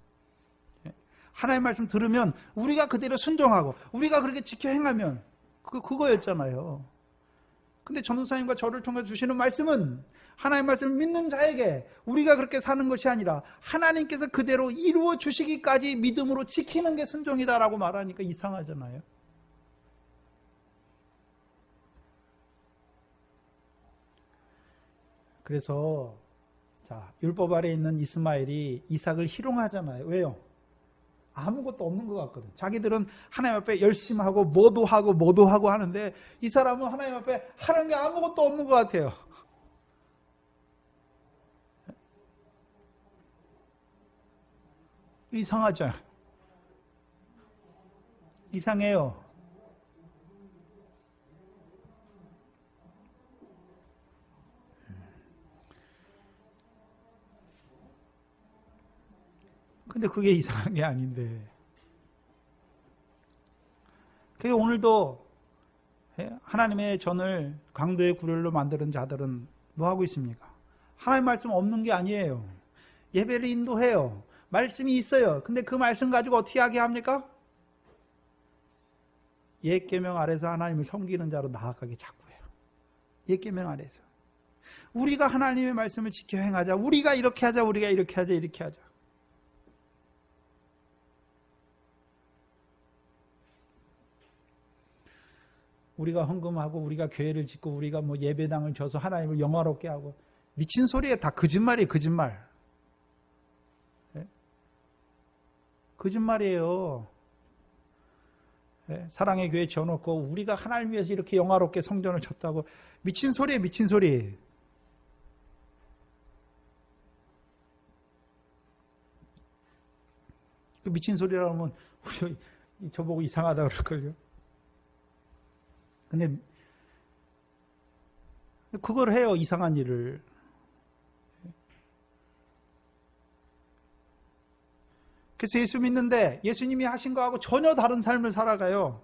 하나님 말씀 들으면 우리가 그대로 순종하고 우리가 그렇게 지켜 행하면 그거였잖아요. 근데 전도사님과 저를 통해 주시는 말씀은 하나님 말씀을 믿는 자에게 우리가 그렇게 사는 것이 아니라 하나님께서 그대로 이루어 주시기까지 믿음으로 지키는 게 순종이다라고 말하니까 이상하잖아요. 그래서 율법 아래 있는 이스마엘이 이삭을 희롱하잖아요. 왜요? 아무것도 없는 것 같거든. 자기들은 하나님 앞에 열심히 하고 뭐도 하고 하는데 이 사람은 하나님 앞에 하는 게 아무것도 없는 것 같아요. 이상하죠? 이상해요. 근데 그게 이상한 게 아닌데. 그게 오늘도 하나님의 전을 강도의 구렬로 만드는 자들은 뭐 하고 있습니까? 하나님 말씀 없는 게 아니에요. 예배를 인도해요. 말씀이 있어요. 근데 그 말씀 가지고 어떻게 하게 합니까? 옛 계명 아래서 하나님을 섬기는 자로 나아가게 자꾸 해요. 옛 계명 아래서. 우리가 하나님의 말씀을 지켜 행하자. 우리가 이렇게 하자. 우리가 이렇게 하자. 이렇게 하자. 우리가 헌금하고 우리가 교회를 짓고 우리가 뭐 예배당을 줘서 하나님을 영화롭게 하고, 미친 소리에 다 거짓말이에요. 거짓말. 네? 거짓말이에요. 네? 사랑의 교회 지어놓고 우리가 하나님 위해서 이렇게 영화롭게 성전을 쳤다고, 미친 소리에 미친 소리. 그 미친 소리라고 하면 저보고 이상하다고 그럴걸요. 근데 그걸 해요. 이상한 일을. 그래서 예수 믿는데 예수님이 하신 거하고 전혀 다른 삶을 살아가요.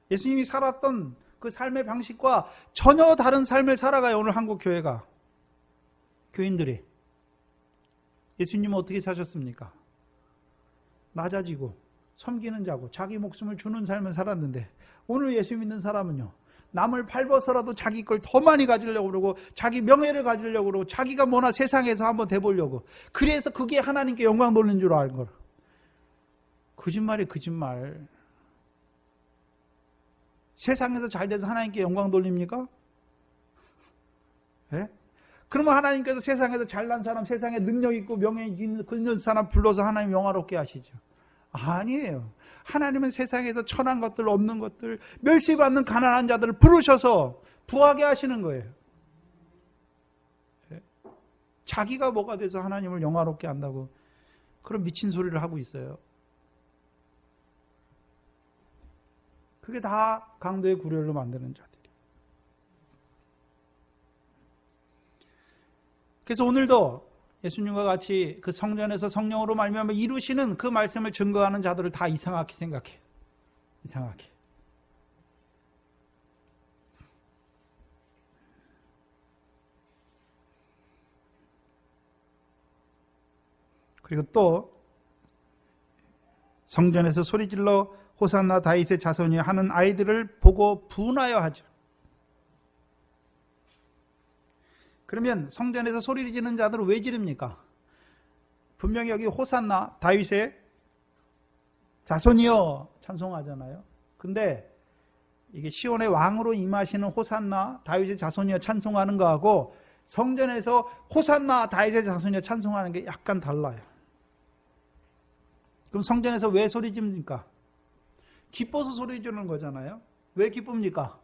예수님이 살았던 그 삶의 방식과 전혀 다른 삶을 살아가요. 오늘 한국 교회가. 교인들이. 예수님은 어떻게 사셨습니까? 낮아지고 섬기는 자고 자기 목숨을 주는 삶을 살았는데, 오늘 예수 믿는 사람은요, 남을 밟아서라도 자기 걸 더 많이 가지려고 그러고 자기 명예를 가지려고 그러고 자기가 뭐나 세상에서 한번 돼보려고, 그래서 그게 하나님께 영광 돌리는 줄 아는 거라. 거짓말이 거짓말. 세상에서 잘 돼서 하나님께 영광 돌립니까? 예? 그러면 하나님께서 세상에서 잘난 사람, 세상에 능력 있고 명예 있는 사람 불러서 하나님 영화롭게 하시죠. 아니에요. 하나님은 세상에서 천한 것들, 없는 것들, 멸시받는 가난한 자들을 부르셔서 부하게 하시는 거예요. 자기가 뭐가 돼서 하나님을 영화롭게 한다고 그런 미친 소리를 하고 있어요. 그게 다 강도의 구렬로 만드는 자들이. 그래서 오늘도 예수님과 같이 그 성전에서 성령으로 말미암아 이루시는 그 말씀을 증거하는 자들을 다 이상하게 생각해요. 이상하게. 그리고 또 성전에서 소리질러 호산나 다윗의 자손이 하는 아이들을 보고 분하여 하죠. 그러면 성전에서 소리를 지르는 자들은 왜 지릅니까? 분명히 여기 호산나 다윗의 자손이여 찬송하잖아요. 근데 이게 시온의 왕으로 임하시는 호산나 다윗의 자손이여 찬송하는 거하고 성전에서 호산나 다윗의 자손이여 찬송하는 게 약간 달라요. 그럼 성전에서 왜 소리 지릅니까? 기뻐서 소리 지르는 거잖아요. 왜 기쁩니까?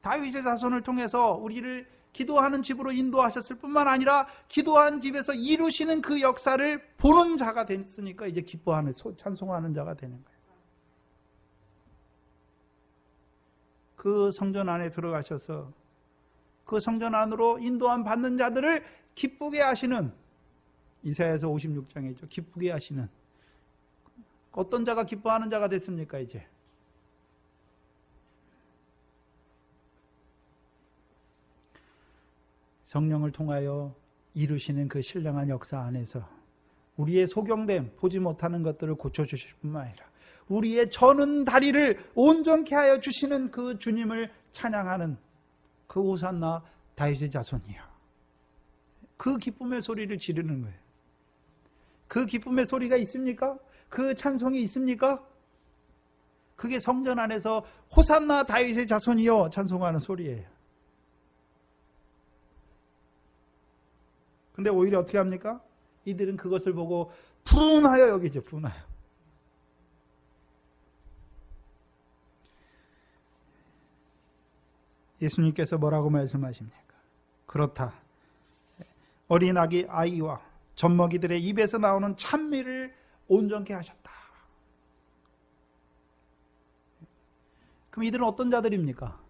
다윗의 자손을 통해서 우리를 기도하는 집으로 인도하셨을 뿐만 아니라 기도한 집에서 이루시는 그 역사를 보는 자가 됐으니까 이제 기뻐하는, 찬송하는 자가 되는 거예요. 그 성전 안에 들어가셔서 그 성전 안으로 인도함 받는 자들을 기쁘게 하시는, 이사야서 56장이죠. 기쁘게 하시는. 어떤 자가 기뻐하는 자가 됐습니까, 이제? 성령을 통하여 이루시는 그 신령한 역사 안에서 우리의 소경됨, 보지 못하는 것들을 고쳐주실 뿐만 아니라 우리의 저는 다리를 온전케 하여 주시는 그 주님을 찬양하는 그 호산나 다윗의 자손이요. 그 기쁨의 소리를 지르는 거예요. 그 기쁨의 소리가 있습니까? 그 찬송이 있습니까? 그게 성전 안에서 호산나 다윗의 자손이요 찬송하는 소리예요. 근데 오히려 어떻게 합니까? 이들은 그것을 보고 분하여 여기죠. 분하여. 예수님께서 뭐라고 말씀하십니까? 그렇다. 어린 아이와 젖먹이들의 입에서 나오는 찬미를 온전케 하셨다. 그럼 이들은 어떤 자들입니까?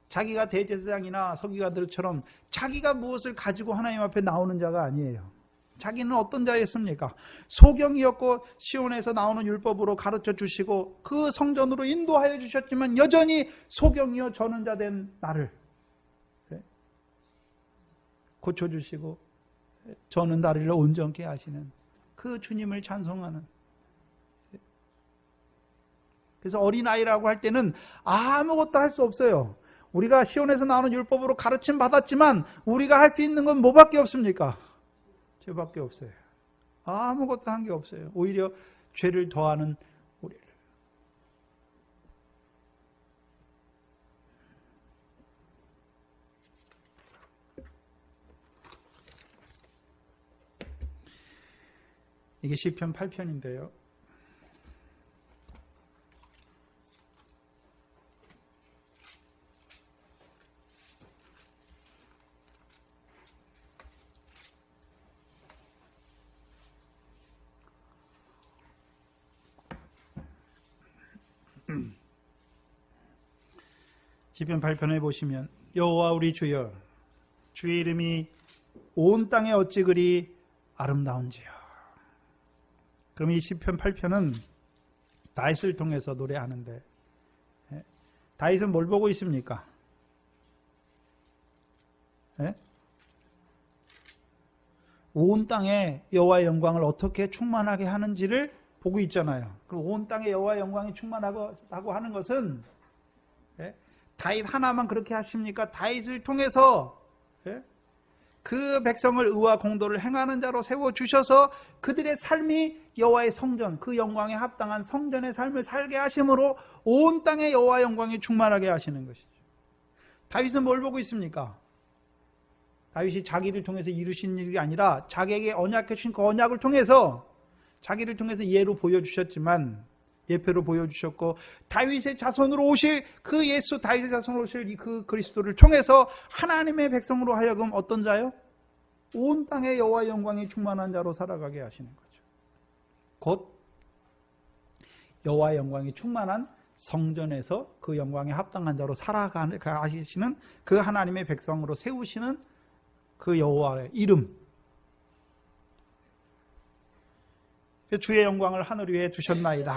자기가 대제사장이나 서기관들처럼 자기가 무엇을 가지고 하나님 앞에 나오는 자가 아니에요. 자기는 어떤 자였습니까? 소경이었고 시온에서 나오는 율법으로 가르쳐 주시고 그 성전으로 인도하여 주셨지만 여전히 소경이요 저는 자 된 나를 고쳐주시고 저는 다리를 온전케 하시는 그 주님을 찬송하는. 그래서 어린아이라고 할 때는 아무것도 할 수 없어요. 우리가 시온에서 나오는 율법으로 가르침 받았지만 우리가 할 수 있는 건 뭐밖에 없습니까? 죄밖에 없어요. 아무것도 한 게 없어요. 오히려 죄를 더하는 우리를. 이게 시편 8편인데요. 시편 8편에 보시면 여호와 우리 주여 주의 이름이 온 땅에 어찌 그리 아름다운지요. 그럼 이 시편 8편은 다윗을 통해서 노래하는데 다윗은 뭘 보고 있습니까? 온 땅에 여호와의 영광을 어떻게 충만하게 하는지를 보고 있잖아요. 그럼 온 땅에 여호와의 영광이 충만하고 하는 것은 다윗 하나만 그렇게 하십니까? 다윗을 통해서 그 백성을 의와 공도를 행하는 자로 세워주셔서 그들의 삶이 여호와의 성전, 그 영광에 합당한 성전의 삶을 살게 하심으로 온 땅에 여호와의 영광이 충만하게 하시는 것이죠. 다윗은 뭘 보고 있습니까? 다윗이 자기를 통해서 이루신 일이 아니라 자기에게 언약해 주신 그 언약을 통해서 자기를 통해서 예로 보여주셨지만 예표로 보여주셨고 다윗의 자손으로 오실 그 예수, 다윗의 자손으로 오실 그 그리스도를 통해서 하나님의 백성으로 하여금 어떤 자요? 온 땅에 여호와의 영광이 충만한 자로 살아가게 하시는 거죠. 곧 여호와의 영광이 충만한 성전에서 그 영광에 합당한 자로 살아가시는 그 하나님의 백성으로 세우시는 그 여호와의 이름. 주의 영광을 하늘 위에 두셨나이다.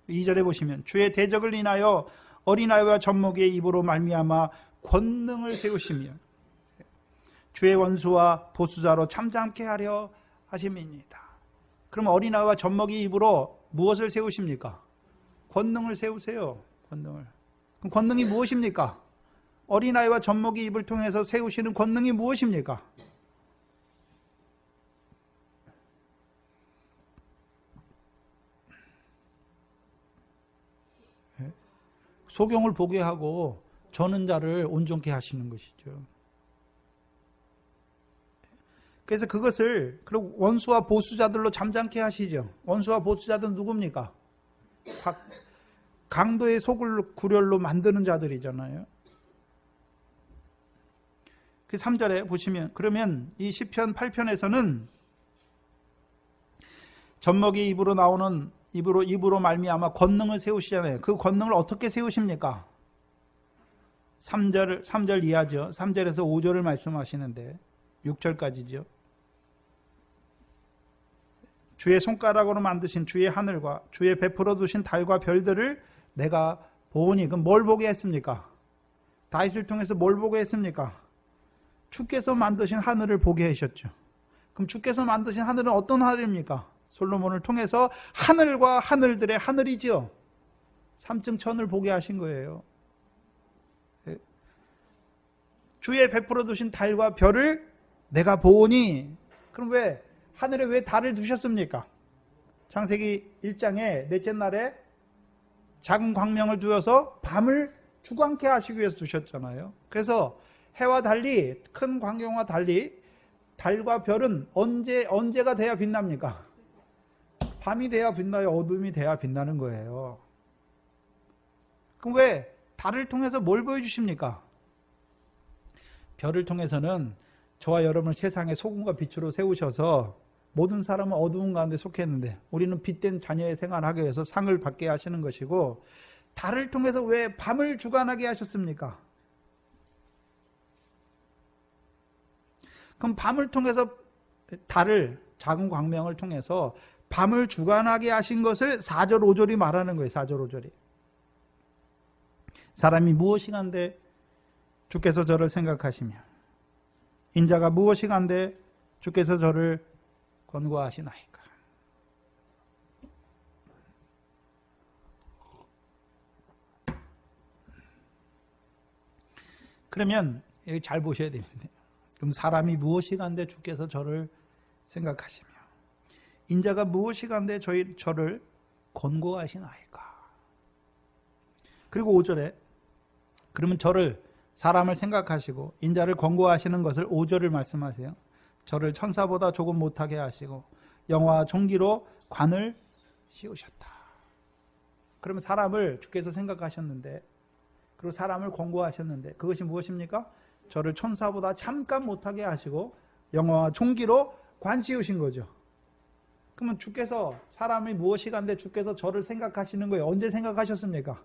2절에 보시면 주의 대적을 인하여 어린아이와 젖먹이의 입으로 말미암아 권능을 세우시며 주의 원수와 보수자로 잠잠케 하려 하심이니이다. 그럼 어린아이와 젖먹이 입으로 무엇을 세우십니까? 권능을 세우세요. 권능을. 그럼 권능이 무엇입니까? 어린아이와 젖먹이 입을 통해서 세우시는 권능이 무엇입니까? 소경을 보게 하고 저는 자를 온전케 하시는 것이죠. 그래서 그것을 그리고 원수와 보수자들로 잠잠케 하시죠. 원수와 보수자들은 누굽니까? 강도의 속을 구렬로 만드는 자들이잖아요. 그 3절에 보시면 그러면 이 시편 8편에서는 젖먹이 입으로 나오는 입으로 말미암아 권능을 세우시잖아요. 그 권능을 어떻게 세우십니까? 3절 이하죠. 3절에서 5절을 말씀하시는데 6절까지죠. 주의 손가락으로 만드신 주의 하늘과 주의 베풀어 두신 달과 별들을 내가 보니. 그럼 뭘 보게 했습니까? 다윗을 통해서 뭘 보게 했습니까? 주께서 만드신 하늘을 보게 하셨죠. 그럼 주께서 만드신 하늘은 어떤 하늘입니까? 솔로몬을 통해서 하늘과 하늘들의 하늘이지요. 3층 천을 보게 하신 거예요. 주의 베풀어 두신 달과 별을 내가 보니. 그럼 왜 하늘에 왜 달을 두셨습니까? 창세기 1장에 넷째 날에 작은 광명을 두어서 밤을 주광케 하시기 위해서 두셨잖아요. 그래서 해와 달리 큰 광경과 달리 달과 별은 언제가 돼야 빛납니까? 밤이 돼야 빛나요? 어둠이 돼야 빛나는 거예요. 그럼 왜 달을 통해서 뭘 보여주십니까? 별을 통해서는 저와 여러분을 세상의 소금과 빛으로 세우셔서 모든 사람은 어두운 가운데 속했는데 우리는 빛된 자녀의 생활을 하기 위해서 상을 받게 하시는 것이고, 달을 통해서 왜 밤을 주관하게 하셨습니까? 그럼 밤을 통해서 달을 작은 광명을 통해서 밤을 주관하게 하신 것을 4절 5절이 말하는 거예요. 4절 5절이. 사람이 무엇이간데 주께서 저를 생각하시며 인자가 무엇이간데 주께서 저를 권고하시나이까. 그러면 여기 잘 보셔야 되는데, 그럼 사람이 무엇이간데 주께서 저를 생각하시며 인자가 무엇이간데 저를 권고하시나이까. 그리고 5절에 그러면 사람을 생각하시고 인자를 권고하시는 것을 5절을 말씀하세요. 저를 천사보다 조금 못하게 하시고 영화와 종기로 관을 씌우셨다. 그러면 사람을 주께서 생각하셨는데, 그리고 사람을 권고하셨는데 그것이 무엇입니까? 저를 천사보다 잠깐 못하게 하시고 영화와 종기로 관 씌우신 거죠. 그러면 주께서 사람이 무엇이간데 주께서 저를 생각하시는 거예요. 언제 생각하셨습니까?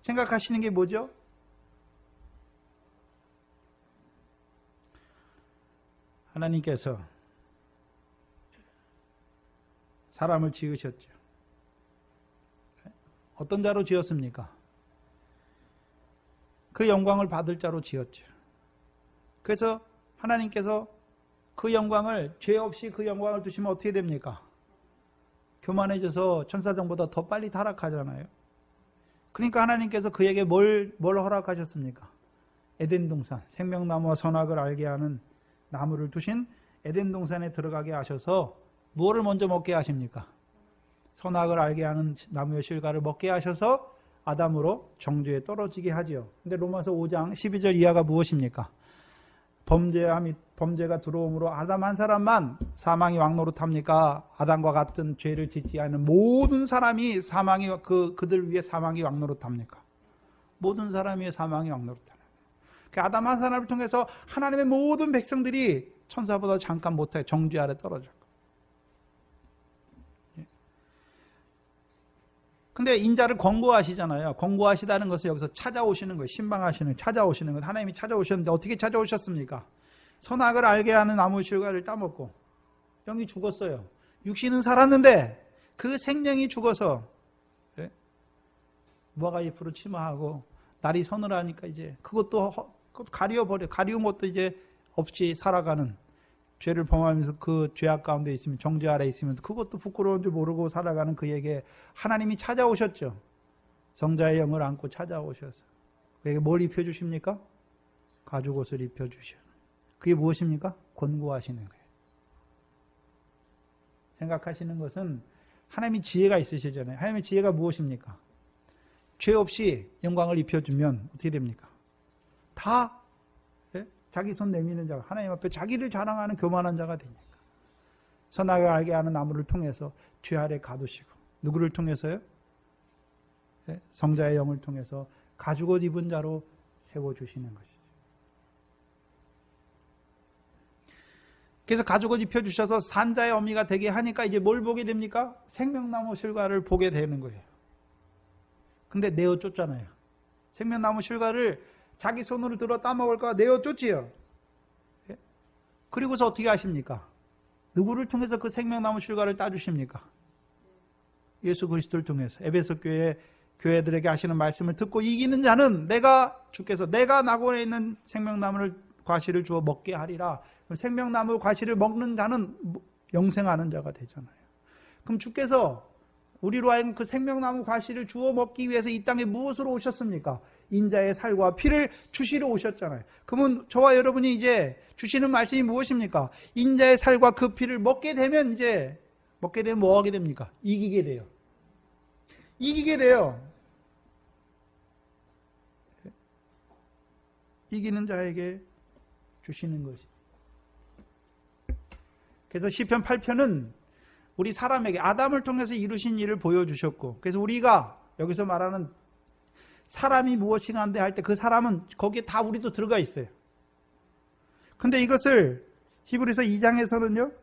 생각하시는 게 뭐죠? 하나님께서 사람을 지으셨죠. 어떤 자로 지었습니까? 그 영광을 받을 자로 지었죠. 그래서 하나님께서 그 영광을, 죄 없이 그 영광을 주시면 어떻게 됩니까? 교만해져서 천사장보다 더 빨리 타락하잖아요. 그러니까 하나님께서 그에게 뭘 허락하셨습니까? 에덴 동산, 생명나무와 선악을 알게 하는 나무를 두신 에덴 동산에 들어가게 하셔서 무엇을 먼저 먹게 하십니까? 선악을 알게 하는 나무의 실과를 먹게 하셔서 아담으로 정죄에 떨어지게 하지요. 근데 로마서 5장 12절 이하가 무엇입니까? 범죄가 들어옴으로 아담 한 사람만 사망이 왕노릇합니까? 아담과 같은 죄를 짓지 않은 모든 사람이 그들 위에 사망이 왕노릇합니까? 모든 사람 위에 사망이 왕노릇합니다. 아담 한 사람을 통해서 하나님의 모든 백성들이 천사보다 잠깐 못해 정죄 아래 떨어졌고, 근데 인자를 권고하시잖아요. 권고하시다는 것은 여기서 찾아오시는 거예요. 신방하시는, 찾아오시는 것. 하나님이 찾아오셨는데 어떻게 찾아오셨습니까? 선악을 알게 하는 나무 실과를 따먹고 영이 죽었어요. 육신은 살았는데 그 생명이 죽어서 무화과 잎으로 침하하고 날이 서늘하니까 이제 그것도 가려버려. 가리운 것도 이제 없이 살아가는, 죄를 범하면서 그 죄악 가운데 있으면, 정죄 아래 있으면 그것도 부끄러운 줄 모르고 살아가는 그에게 하나님이 찾아오셨죠. 성자의 영을 안고 찾아오셔서 그에게 뭘 입혀주십니까? 가죽옷을 입혀주셔. 그게 무엇입니까? 권고하시는 거예요. 생각하시는 것은 하나님이 지혜가 있으시잖아요. 하나님의 지혜가 무엇입니까? 죄 없이 영광을 입혀주면 어떻게 됩니까? 다 자기 손 내미는 자가, 하나님 앞에 자기를 자랑하는 교만한 자가 되니까. 선악을 알게 하는 나무를 통해서 죄 아래 가두시고, 누구를 통해서요? 성자의 영을 통해서 가죽옷 입은 자로 세워주시는 것이죠. 그래서 가죽옷 입혀주셔서 산자의 어미가 되게 하니까 이제 뭘 보게 됩니까? 생명나무 실과를 보게 되는 거예요. 근데 내어 쫓잖아요. 생명나무 실과를 자기 손으로 들어 따먹을까 내어 쫓지요. 그리고서 어떻게 하십니까? 누구를 통해서 그 생명나무 실과를 따주십니까? 예수 그리스도를 통해서. 에베소 교회들에게 하시는 말씀을 듣고 이기는 자는 주께서 내가 나고에 있는 생명나무를 과실을 주어 먹게 하리라. 생명나무 과실을 먹는 자는 영생하는 자가 되잖아요. 그럼 주께서 우리로 하여금 그 생명나무 과실을 주워 먹기 위해서 이 땅에 무엇으로 오셨습니까? 인자의 살과 피를 주시러 오셨잖아요. 그러면 저와 여러분이 이제 주시는 말씀이 무엇입니까? 인자의 살과 그 피를 먹게 되면 뭐 하게 됩니까? 이기게 돼요. 이기게 돼요. 이기는 자에게 주시는 것이. 그래서 시편 8편은 우리 사람에게 아담을 통해서 이루신 일을 보여주셨고, 그래서 우리가 여기서 말하는 사람이 무엇인가 한데 할 때 그 사람은 거기에 다 우리도 들어가 있어요. 근데 이것을 히브리서 2장에서는요,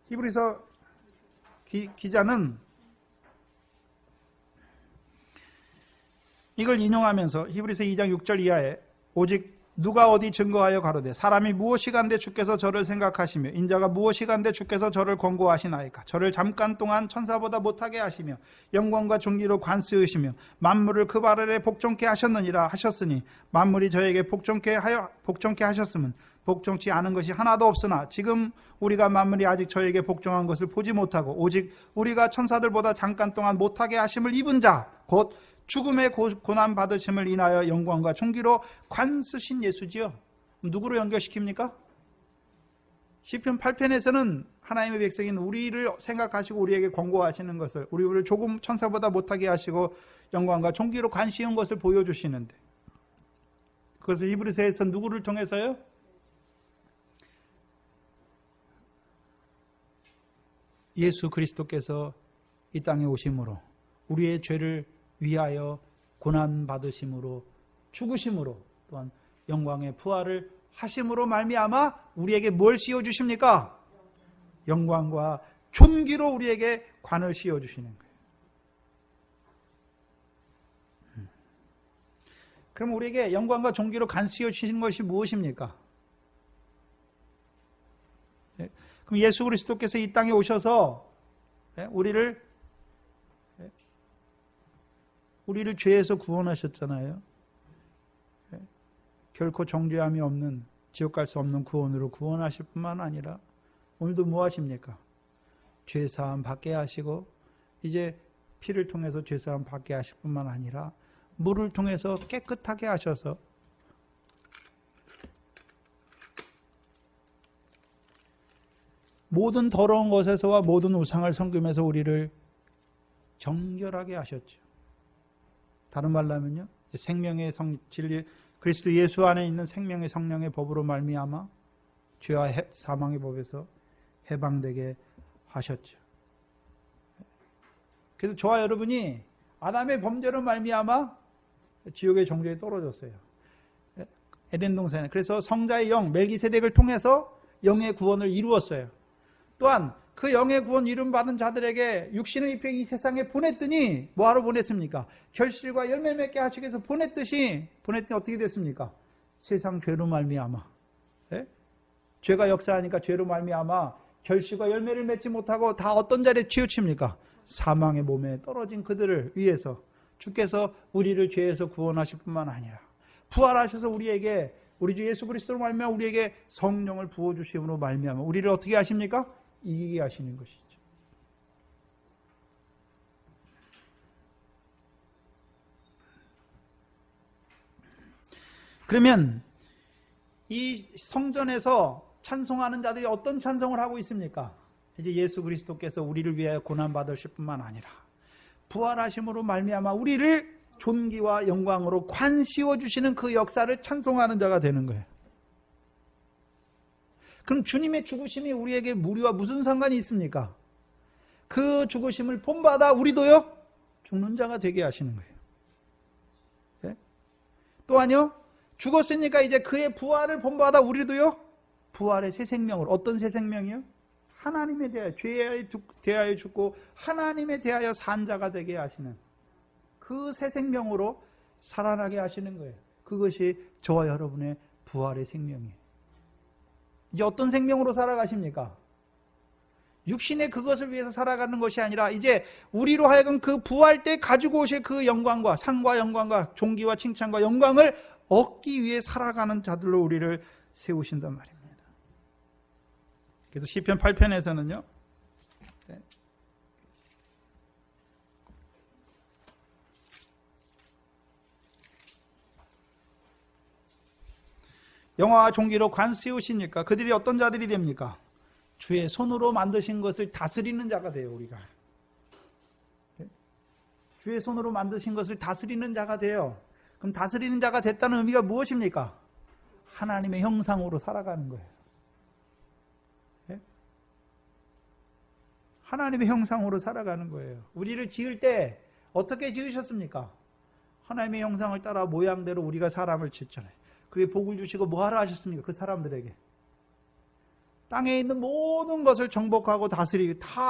히브리서 기자는 이걸 인용하면서 히브리서 2장 6절 이하에 오직 누가 어디 증거하여 가로되 사람이 무엇이간데 주께서 저를 생각하시며 인자가 무엇이간데 주께서 저를 권고하시나이까. 저를 잠깐 동안 천사보다 못하게 하시며 영광과 존귀로 관쓰으시며 만물을 그 발 아래 복종케 하셨느니라 하셨으니 만물이 저에게 복종케 하셨으면 복종치 않은 것이 하나도 없으나 지금 우리가 만물이 아직 저에게 복종한 것을 보지 못하고 오직 우리가 천사들보다 잠깐 동안 못하게 하심을 입은 자 곧 죽음의 고난 받으심을 인하여 영광과 존귀로 관쓰신 예수지요. 누구로 연결시킵니까? 시편 8편에서는 하나님의 백성인 우리를 생각하시고 우리에게 권고하시는 것을, 우리를 조금 천사보다 못하게 하시고 영광과 존귀로 관시한 것을 보여주시는데, 그것을 히브리서에서 누구를 통해서요? 예수 그리스도께서 이 땅에 오심으로 우리의 죄를 위하여 고난받으심으로 죽으심으로 또한 영광의 부활을 하심으로 말미암아 우리에게 뭘 씌워주십니까? 영광과 존귀로 우리에게 관을 씌워주시는 거예요. 그럼 우리에게 영광과 존귀로 관 씌워주시는 것이 무엇입니까? 그럼 예수 그리스도께서 이 땅에 오셔서 우리를 죄에서 구원하셨잖아요. 결코 정죄함이 없는, 지옥 갈 수 없는 구원으로 구원하실 뿐만 아니라 오늘도 뭐 하십니까? 죄사함 받게 하시고 이제 피를 통해서 죄사함 받게 하실 뿐만 아니라 물을 통해서 깨끗하게 하셔서 모든 더러운 것에서와 모든 우상을 섬기면서 우리를 정결하게 하셨죠. 다른 말로 하면요, 생명의 진리, 그리스도 예수 안에 있는 생명의 성령의 법으로 말미암아 죄와 사망의 법에서 해방되게 하셨죠. 그래서 저와 여러분이 아담의 범죄로 말미암아 지옥의 정죄에 떨어졌어요. 에덴 동산에. 그래서 성자의 영 멜기세덱을 통해서 영의 구원을 이루었어요. 또한 그 영의 구원 이름 받은 자들에게 육신을 입혀 이 세상에 보냈더니 뭐하러 보냈습니까? 결실과 열매 맺게 하시기 위해서 보냈더니 어떻게 됐습니까? 세상 죄로 말미암아, 예? 죄가 역사하니까 죄로 말미암아 결실과 열매를 맺지 못하고 다 어떤 자리에 치우칩니까? 사망의 몸에 떨어진 그들을 위해서 주께서 우리를 죄에서 구원하실 뿐만 아니라 부활하셔서 우리에게 우리 주 예수 그리스도로 말미암아 우리에게 성령을 부어주심으로 말미암아 우리를 어떻게 하십니까? 이기게 하시는 것이죠. 그러면 이 성전에서 찬송하는 자들이 어떤 찬송을 하고 있습니까? 이제 예수 그리스도께서 우리를 위하여 고난받으실 뿐만 아니라 부활하심으로 말미암아 우리를 존귀와 영광으로 관씌워 주시는 그 역사를 찬송하는 자가 되는 거예요. 그럼 주님의 죽으심이 우리에게 우리와 무슨 상관이 있습니까? 그 죽으심을 본받아 우리도요 죽는 자가 되게 하시는 거예요. 네? 또한요 죽었으니까 이제 그의 부활을 본받아 우리도요 부활의 새 생명으로 어떤 새 생명이요? 하나님에 대하여 죄에 대하여 죽고 하나님에 대하여 산 자가 되게 하시는 그 새 생명으로 살아나게 하시는 거예요. 그것이 저와 여러분의 부활의 생명이에요. 이제 어떤 생명으로 살아가십니까? 육신의 그것을 위해서 살아가는 것이 아니라 이제 우리로 하여금 그 부활 때 가지고 오실 그 영광과 상과 영광과 존귀와 칭찬과 영광을 얻기 위해 살아가는 자들로 우리를 세우신단 말입니다. 그래서 시편 8편에서는요. 영화와 존귀로 관세우시니까 그들이 어떤 자들이 됩니까? 주의 손으로 만드신 것을 다스리는 자가 돼요. 우리가 주의 손으로 만드신 것을 다스리는 자가 돼요. 그럼 다스리는 자가 됐다는 의미가 무엇입니까? 하나님의 형상으로 살아가는 거예요. 하나님의 형상으로 살아가는 거예요. 우리를 지을 때 어떻게 지으셨습니까? 하나님의 형상을 따라 모양대로 우리가 사람을 짓잖아요. 그게 복을 주시고 뭐하라 하셨습니까? 그 사람들에게 땅에 있는 모든 것을 정복하고 다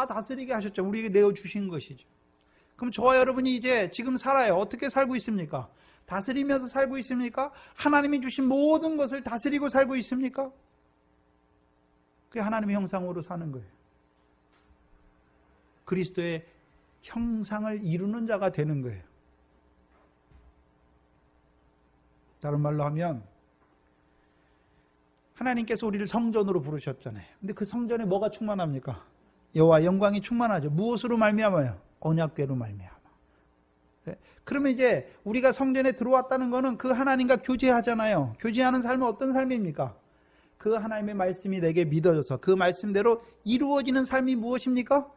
다스리게 하셨죠. 우리에게 내어주신 것이죠. 그럼 저와 여러분이 이제 지금 살아요. 어떻게 살고 있습니까? 다스리면서 살고 있습니까? 하나님이 주신 모든 것을 다스리고 살고 있습니까? 그게 하나님의 형상으로 사는 거예요. 그리스도의 형상을 이루는 자가 되는 거예요. 다른 말로 하면 하나님께서 우리를 성전으로 부르셨잖아요. 근데 그 성전에 뭐가 충만합니까? 여호와 영광이 충만하죠. 무엇으로 말미암아요? 언약궤로 말미암아. 그러면 이제 우리가 성전에 들어왔다는 것은 그 하나님과 교제하잖아요. 교제하는 삶은 어떤 삶입니까? 그 하나님의 말씀이 내게 믿어져서 그 말씀대로 이루어지는 삶이 무엇입니까?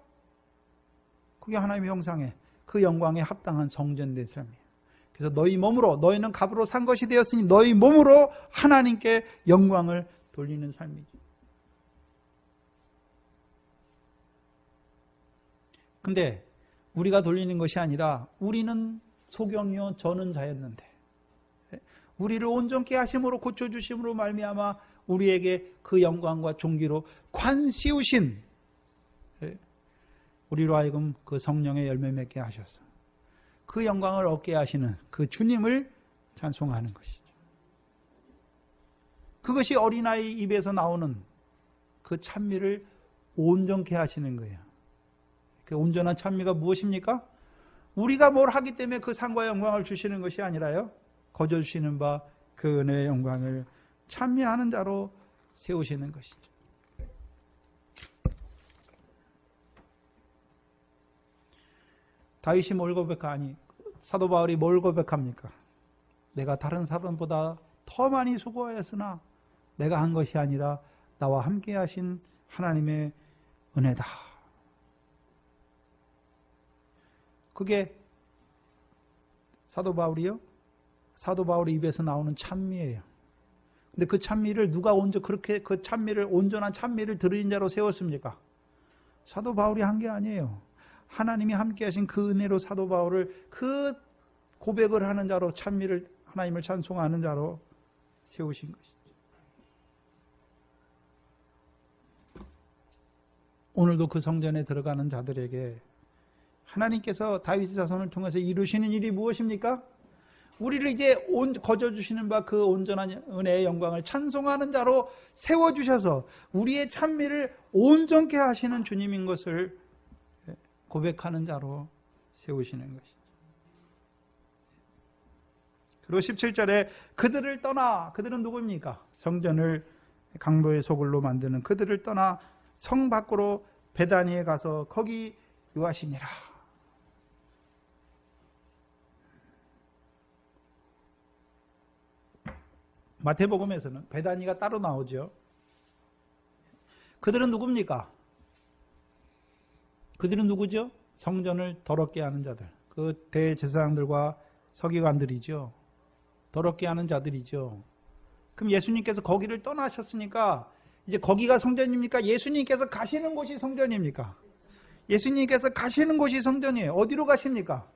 그게 하나님의 형상에 그 영광에 합당한 성전된 삶이에요. 그래서 너희 몸으로 너희는 값으로 산 것이 되었으니 너희 몸으로 하나님께 영광을 돌리는 삶이죠. 근데 우리가 돌리는 것이 아니라 우리는 소경이요 저는 자였는데 우리를 온전케 하심으로 고쳐주심으로 말미암아 우리에게 그 영광과 존귀로 관씌우신 우리로 하여금 그 성령의 열매 맺게 하셔서 그 영광을 얻게 하시는 그 주님을 찬송하는 것이죠. 그것이 어린아이 입에서 나오는 그 찬미를 온전케 하시는 거예요. 그 온전한 찬미가 무엇입니까? 우리가 뭘 하기 때문에 그 상과 영광을 주시는 것이 아니라요. 거저 주시는 바 그 은혜의 영광을 찬미하는 자로 세우시는 것이죠. 다윗이 뭘 고백하니? 사도 바울이 뭘 고백합니까? 내가 다른 사람보다 더 많이 수고하였으나 내가 한 것이 아니라 나와 함께 하신 하나님의 은혜다. 그게 사도 바울이요? 사도 바울의 입에서 나오는 찬미예요. 근데 그 찬미를 누가 그렇게 그 찬미를 온전한 찬미를 드린 자로 세웠습니까? 사도 바울이 한 게 아니에요. 하나님이 함께 하신 그 은혜로 사도 바울을 그 고백을 하는 자로 찬미를 하나님을 찬송하는 자로 세우신 것이죠. 오늘도 그 성전에 들어가는 자들에게 하나님께서 다윗의 자손을 통해서 이루시는 일이 무엇입니까? 우리를 이제 거저주시는 바 그 온전한 은혜의 영광을 찬송하는 자로 세워주셔서 우리의 찬미를 온전케 하시는 주님인 것을 고백하는 자로 세우시는 것이죠. 그리고 17절에 그들을 떠나, 그들은 누구입니까? 성전을 강도의 소굴로 만드는 그들을 떠나 성 밖으로 베다니에 가서 거기 유하시니라. 마태복음에서는 베다니가 따로 나오죠. 그들은 누굽니까? 그들은 누구죠? 성전을 더럽게 하는 자들. 그 대제사장들과 서기관들이죠. 더럽게 하는 자들이죠. 그럼 예수님께서 거기를 떠나셨으니까 이제 거기가 성전입니까? 예수님께서 가시는 곳이 성전입니까? 예수님께서 가시는 곳이 성전이에요. 어디로 가십니까?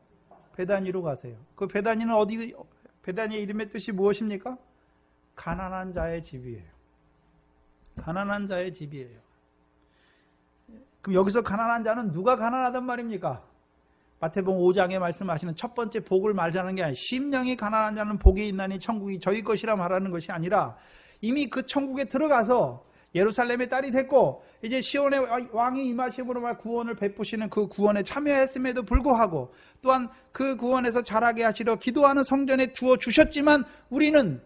베다니로 가세요. 그 베다니는 어디, 베다니의 이름의 뜻이 무엇입니까? 가난한 자의 집이에요. 가난한 자의 집이에요. 그럼 여기서 가난한 자는 누가 가난하단 말입니까? 마태복음 5장에 말씀하시는 첫 번째 복을 말하는 게 아니라 심령이 가난한 자는 복이 있나니 천국이 저희 것이라 말하는 것이 아니라 이미 그 천국에 들어가서 예루살렘의 딸이 됐고 이제 시온의 왕이 임하심으로 말 구원을 베푸시는 그 구원에 참여했음에도 불구하고 또한 그 구원에서 자라게 하시려 기도하는 성전에 주어 주셨지만 우리는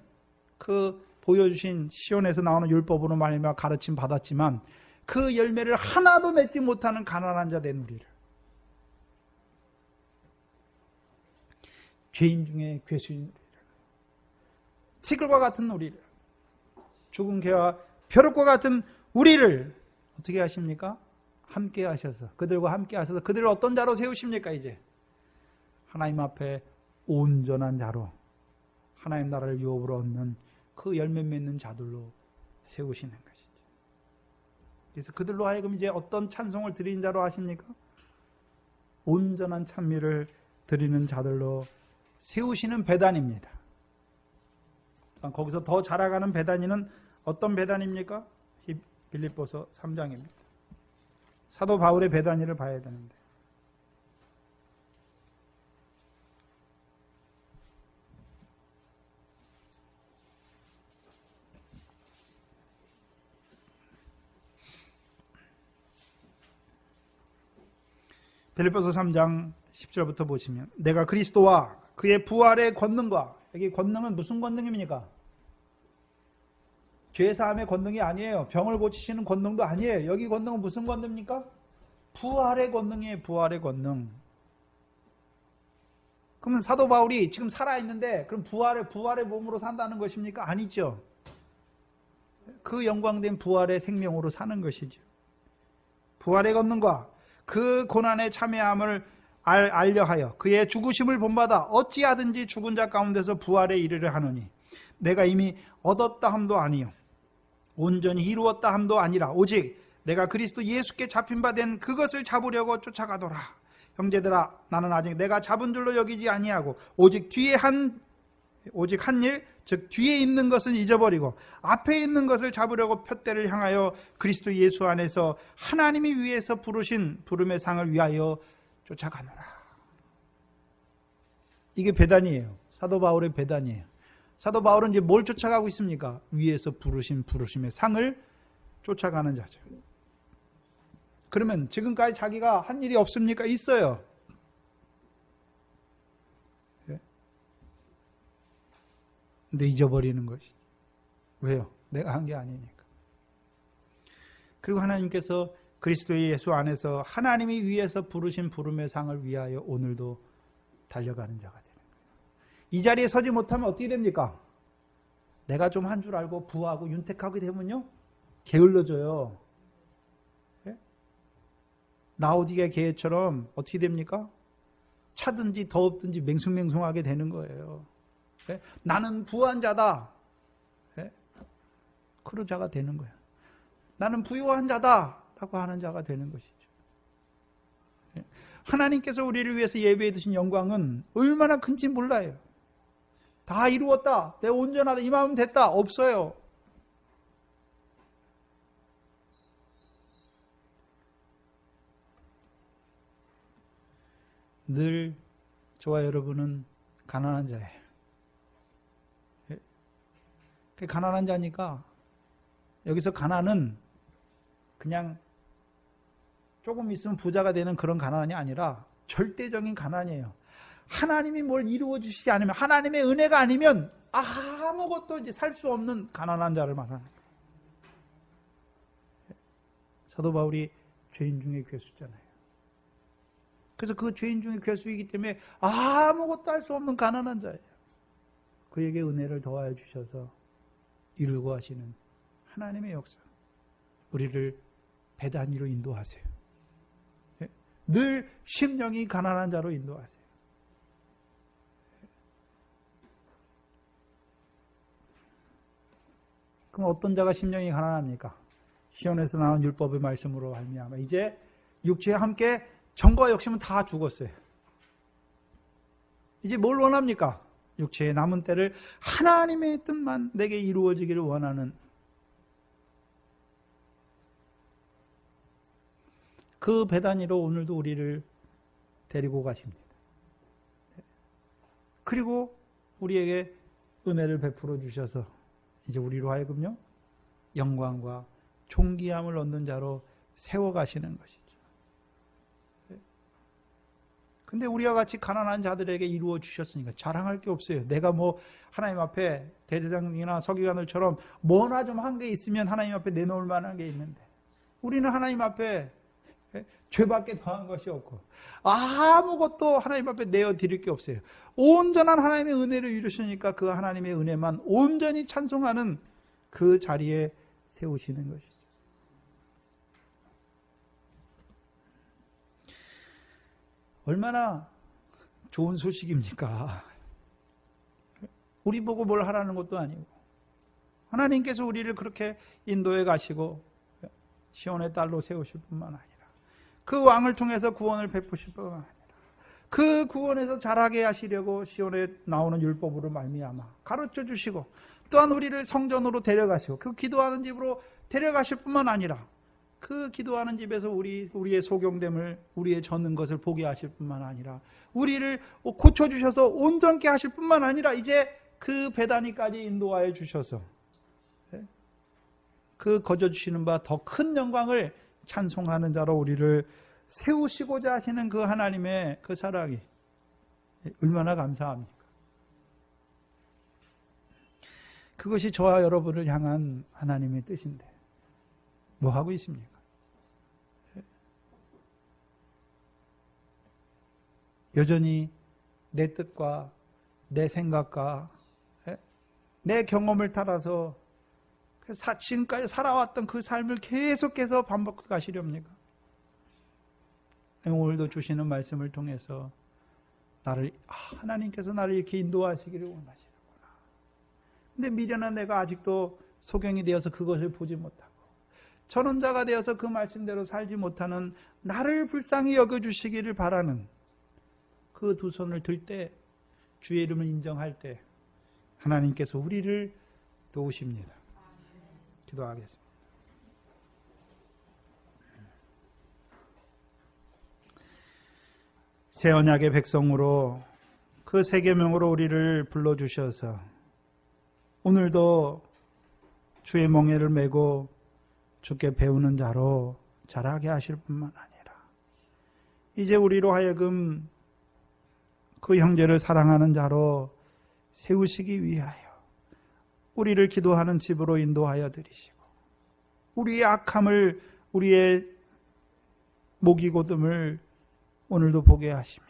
그 보여주신 시온에서 나오는 율법으로 말미암아 가르침 받았지만 그 열매를 하나도 맺지 못하는 가난한 자 된 우리를, 죄인 중에 괴수인 우리를, 티끌과 같은 우리를, 죽은 개와 벼룩과 같은 우리를 어떻게 하십니까? 함께 하셔서, 그들과 함께 하셔서 그들을 어떤 자로 세우십니까? 이제 하나님 앞에 온전한 자로 하나님 나라를 유업으로 얻는 그 열매 맺는 자들로 세우시는 것이죠. 그래서 그들로 하여금 이제 어떤 찬송을 드리는 자로 하십니까? 온전한 찬미를 드리는 자들로 세우시는 베단입니다. 거기서 더 자라가는 베단이는 어떤 베단입니까? 빌립보서 3장입니다. 사도 바울의 베단이를 봐야 되는데 빌립보서 3장 10절부터 보시면 내가 그리스도와 그의 부활의 권능과, 여기 권능은 무슨 권능입니까? 죄사함의 권능이 아니에요. 병을 고치시는 권능도 아니에요. 여기 권능은 무슨 권능입니까? 부활의 권능이에요. 부활의 권능. 그러면 사도 바울이 지금 살아있는데 그럼 부활의 몸으로 산다는 것입니까? 아니죠. 그 영광된 부활의 생명으로 사는 것이죠. 부활의 권능과 그 고난의 참여함을 알려하여 그의 죽으심을 본받아 어찌하든지 죽은 자 가운데서 부활에 이르려 하노니 내가 이미 얻었다 함도 아니요 온전히 이루었다 함도 아니라 오직 내가 그리스도 예수께 잡힌 바 된 그것을 잡으려고 쫓아가더라. 형제들아 나는 아직 내가 잡은 줄로 여기지 아니하고 오직 한 일, 즉 뒤에 있는 것은 잊어버리고 앞에 있는 것을 잡으려고 푯대를 향하여 그리스도 예수 안에서 하나님이 위에서 부르신 부름의 상을 위하여 쫓아가노라. 이게 배단이에요. 사도 바울의 배단이에요. 사도 바울은 이제 뭘 쫓아가고 있습니까? 위에서 부르신 부르심의 상을 쫓아가는 자죠. 그러면 지금까지 자기가 한 일이 없습니까? 있어요. 근데 잊어버리는 것이. 왜요? 내가 한 게 아니니까. 그리고 하나님께서 그리스도의 예수 안에서 하나님이 위에서 부르신 부름의 상을 위하여 오늘도 달려가는 자가 되는 거예요. 이 자리에 서지 못하면 어떻게 됩니까? 내가 좀 한 줄 알고 부하고 윤택하게 되면요 게을러져요. 예? 라오디게 교회처럼 어떻게 됩니까? 차든지 더웁든지 맹숭맹숭하게 되는 거예요. 예? 나는 부한 자다. 예? 그런 자가 되는 거예요. 나는 부유한 자다 라고 하는 자가 되는 것이죠. 예? 하나님께서 우리를 위해서 예배해 두신 영광은 얼마나 큰지 몰라요. 다 이루었다. 내가 온전하다. 이 마음 됐다. 없어요. 늘 저와 여러분은 가난한 자예요. 가난한 자니까 여기서 가난은 그냥 조금 있으면 부자가 되는 그런 가난이 아니라 절대적인 가난이에요. 하나님이 뭘 이루어 주시지 않으면, 하나님의 은혜가 아니면 아무것도 이제 살 수 없는 가난한 자를 말하는 거예요. 사도 바울이 죄인 중에 괴수잖아요. 그래서 그 죄인 중에 괴수이기 때문에 아무것도 할 수 없는 가난한 자예요. 그에게 은혜를 더하여 주셔서 이루고 하시는 하나님의 역사, 우리를 배단위로 인도하세요. 늘 심령이 가난한 자로 인도하세요. 그럼 어떤 자가 심령이 가난합니까? 시온에서 나온 율법의 말씀으로 말미암아 이제 육체와 함께 정과 욕심은 다 죽었어요. 이제 뭘 원합니까? 육체의 남은 때를 하나님의 뜻만 내게 이루어지기를 원하는 그 배단위로 오늘도 우리를 데리고 가십니다. 그리고 우리에게 은혜를 베풀어 주셔서 이제 우리로 하여금요 영광과 존귀함을 얻는 자로 세워가시는 것이죠. 근데 우리와 같이 가난한 자들에게 이루어 주셨으니까 자랑할 게 없어요. 내가 뭐 하나님 앞에 대제사장이나 서기관들처럼 뭐나 좀 한 게 있으면 하나님 앞에 내놓을 만한 게 있는데 우리는 하나님 앞에 죄밖에 더한 것이 없고 아무것도 하나님 앞에 내어드릴 게 없어요. 온전한 하나님의 은혜를 이루시니까 그 하나님의 은혜만 온전히 찬송하는 그 자리에 세우시는 것이죠. 얼마나 좋은 소식입니까? 우리 보고 뭘 하라는 것도 아니고 하나님께서 우리를 그렇게 인도해 가시고 시온의 딸로 세우실 뿐만 아니라 그 왕을 통해서 구원을 베푸실 뿐만 아니라 그 구원에서 자라게 하시려고 시온에 나오는 율법으로 말미암아 가르쳐 주시고 또한 우리를 성전으로 데려가시고 그 기도하는 집으로 데려가실 뿐만 아니라 그 기도하는 집에서 우리의 소경됨을 우리의 젖는 것을 보게 하실 뿐만 아니라 우리를 고쳐주셔서 온전케 하실 뿐만 아니라 이제 그 배단위까지 인도하여 주셔서 그 거저주시는 바 더 큰 영광을 찬송하는 자로 우리를 세우시고자 하시는 그 하나님의 그 사랑이 얼마나 감사합니까? 그것이 저와 여러분을 향한 하나님의 뜻인데 뭐 하고 있습니까? 여전히 내 뜻과 내 생각과 내 경험을 따라서 지금까지 살아왔던 그 삶을 계속해서 반복해 가시렵니까? 오늘도 주시는 말씀을 통해서 하나님께서 나를 이렇게 인도하시기를 원하시는구나. 근데 미련한 내가 아직도 소경이 되어서 그것을 보지 못하고 전원자가 되어서 그 말씀대로 살지 못하는 나를 불쌍히 여겨주시기를 바라는 그 두 손을 들 때, 주의 이름을 인정할 때 하나님께서 우리를 도우십니다. 기도하겠습니다. 새 언약의 백성으로 그 새 계명으로 우리를 불러주셔서 오늘도 주의 멍에를 메고 주께 배우는 자로 자라게 하실 뿐만 아니라 이제 우리로 하여금 그 형제를 사랑하는 자로 세우시기 위하여 우리를 기도하는 집으로 인도하여 드리시고 우리의 악함을 우리의 목이 곧음을 오늘도 보게 하시며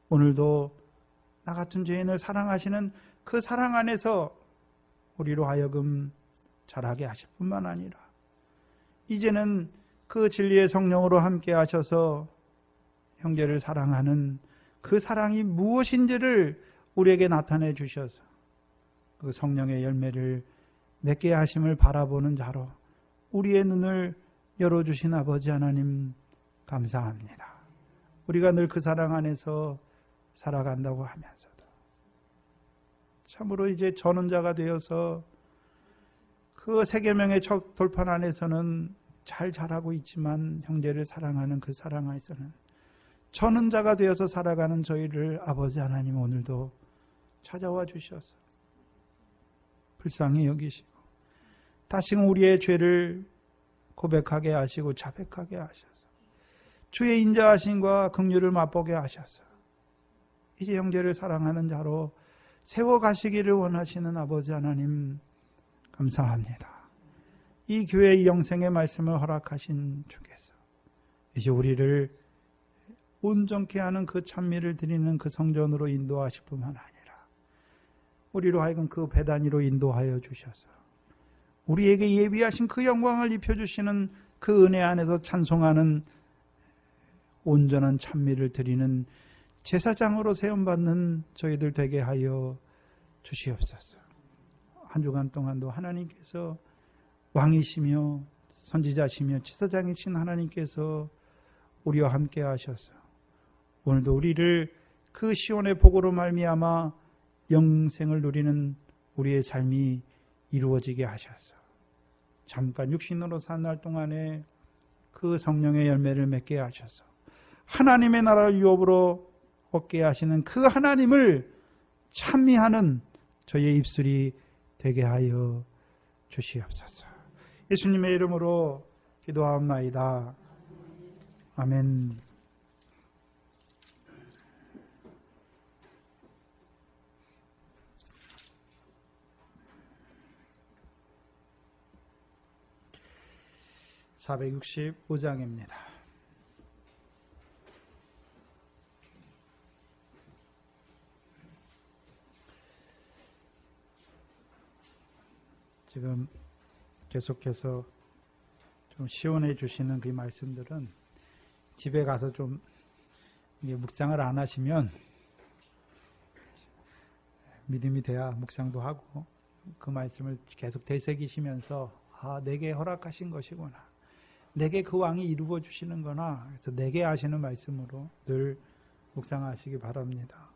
오늘도 나 같은 죄인을 사랑하시는 그 사랑 안에서 우리로 하여금 자라게 하실 뿐만 아니라 이제는 그 진리의 성령으로 함께 하셔서 형제를 사랑하는 그 사랑이 무엇인지를 우리에게 나타내 주셔서 그 성령의 열매를 맺게 하심을 바라보는 자로 우리의 눈을 열어주신 아버지 하나님 감사합니다. 우리가 늘 그 사랑 안에서 살아간다고 하면서도 참으로 이제 전원자가 되어서 그 새 계명의 첫 돌판 안에서는 잘 자라고 있지만 형제를 사랑하는 그 사랑 안에서는 저는 자가 되어서 살아가는 저희를 아버지 하나님 오늘도 찾아와 주셔서 불쌍히 여기시고 다시금 우리의 죄를 고백하게 하시고 자백하게 하셔서 주의 인자하심과 긍휼을 맛보게 하셔서 이제 형제를 사랑하는 자로 세워가시기를 원하시는 아버지 하나님 감사합니다. 이 교회의 영생의 말씀을 허락하신 주께서 이제 우리를 온전케 하는 그 찬미를 드리는 그 성전으로 인도하실 뿐만 아니라 우리로 하여금 그 배단위로 인도하여 주셔서 우리에게 예비하신 그 영광을 입혀주시는 그 은혜 안에서 찬송하는 온전한 찬미를 드리는 제사장으로 세움받는 저희들 되게 하여 주시옵소서. 한 주간 동안도 하나님께서 왕이시며 선지자시며 제사장이신 하나님께서 우리와 함께 하셔서 오늘도 우리를 그 시온의 복으로 말미암아 영생을 누리는 우리의 삶이 이루어지게 하셔서 잠깐 육신으로 산 날 동안에 그 성령의 열매를 맺게 하셔서 하나님의 나라를 유업으로 얻게 하시는 그 하나님을 찬미하는 저희의 입술이 되게 하여 주시옵소서. 예수님의 이름으로 기도하옵나이다. 아멘. (465장입니다) 지금 계속해서 좀 시원해 주시는 그 말씀들은 집에 가서 좀 묵상을 안 하시면 믿음이 돼야 묵상도 하고 그 말씀을 계속 되새기시면서 내게 허락하신 것이구나, 내게 그 왕이 이루어 주시는 거나, 그래서 내게 하시는 말씀으로 늘 묵상하시기 바랍니다.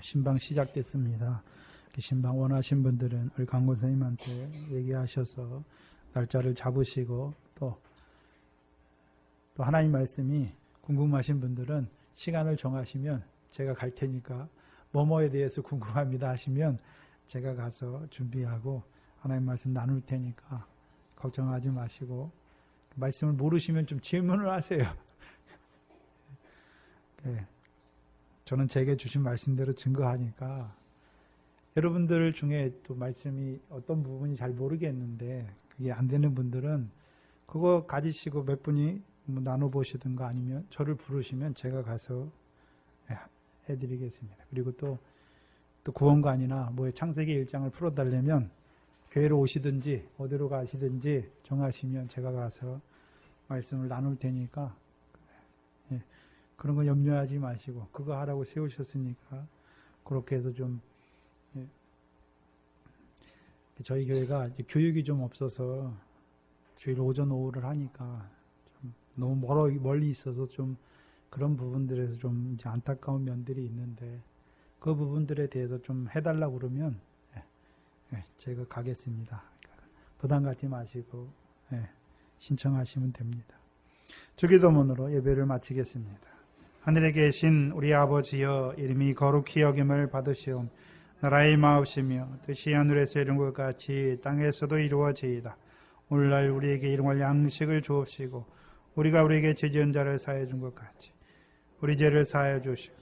신방 시작됐습니다. 신방 원하신 분들은 우리 강권 선생님한테 얘기하셔서 날짜를 잡으시고 또 하나님 말씀이 궁금하신 분들은 시간을 정하시면 제가 갈 테니까 뭐뭐에 대해서 궁금합니다 하시면 제가 가서 준비하고 하나님 말씀 나눌 테니까 걱정하지 마시고 말씀을 모르시면 좀 질문을 하세요. 네. 저는 제게 주신 말씀대로 증거하니까 여러분들 중에 또 말씀이 어떤 부분이 잘 모르겠는데 그게 안 되는 분들은 그거 가지시고 몇 분이 뭐 나눠보시든가 아니면 저를 부르시면 제가 가서 해드리겠습니다. 그리고 또 구원관이나 뭐 창세기 1장을 풀어달라면 교회로 오시든지 어디로 가시든지 정하시면 제가 가서 말씀을 나눌 테니까 그런 거 염려하지 마시고 그거 하라고 세우셨으니까 그렇게 해서 좀 저희 교회가 이제 교육이 좀 없어서 주일 오전 오후를 하니까 좀 너무 멀리 있어서 좀 그런 부분들에서 좀 이제 안타까운 면들이 있는데 그 부분들에 대해서 좀 해달라고 그러면 제가 가겠습니다. 부담 갖지 마시고 신청하시면 됩니다. 주기도문으로 예배를 마치겠습니다. 하늘에 계신 우리 아버지여 이름이 거룩히 여김을 받으시옵 나라의 마옵시며 뜻이 하늘에서 이룬 것 같이 땅에서도 이루어지이다. 오늘날 우리에게 일용할 양식을 주옵시고 우리가 우리에게 죄지은 자를 사하여 준 것 같이 우리 죄를 사하여 주시고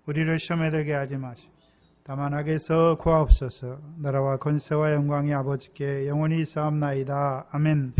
우리를 시험에 들게 하지 마시고 다만 악에서 구하옵소서. 나라와 권세와 영광이 아버지께 영원히 있사옵나이다. 아멘.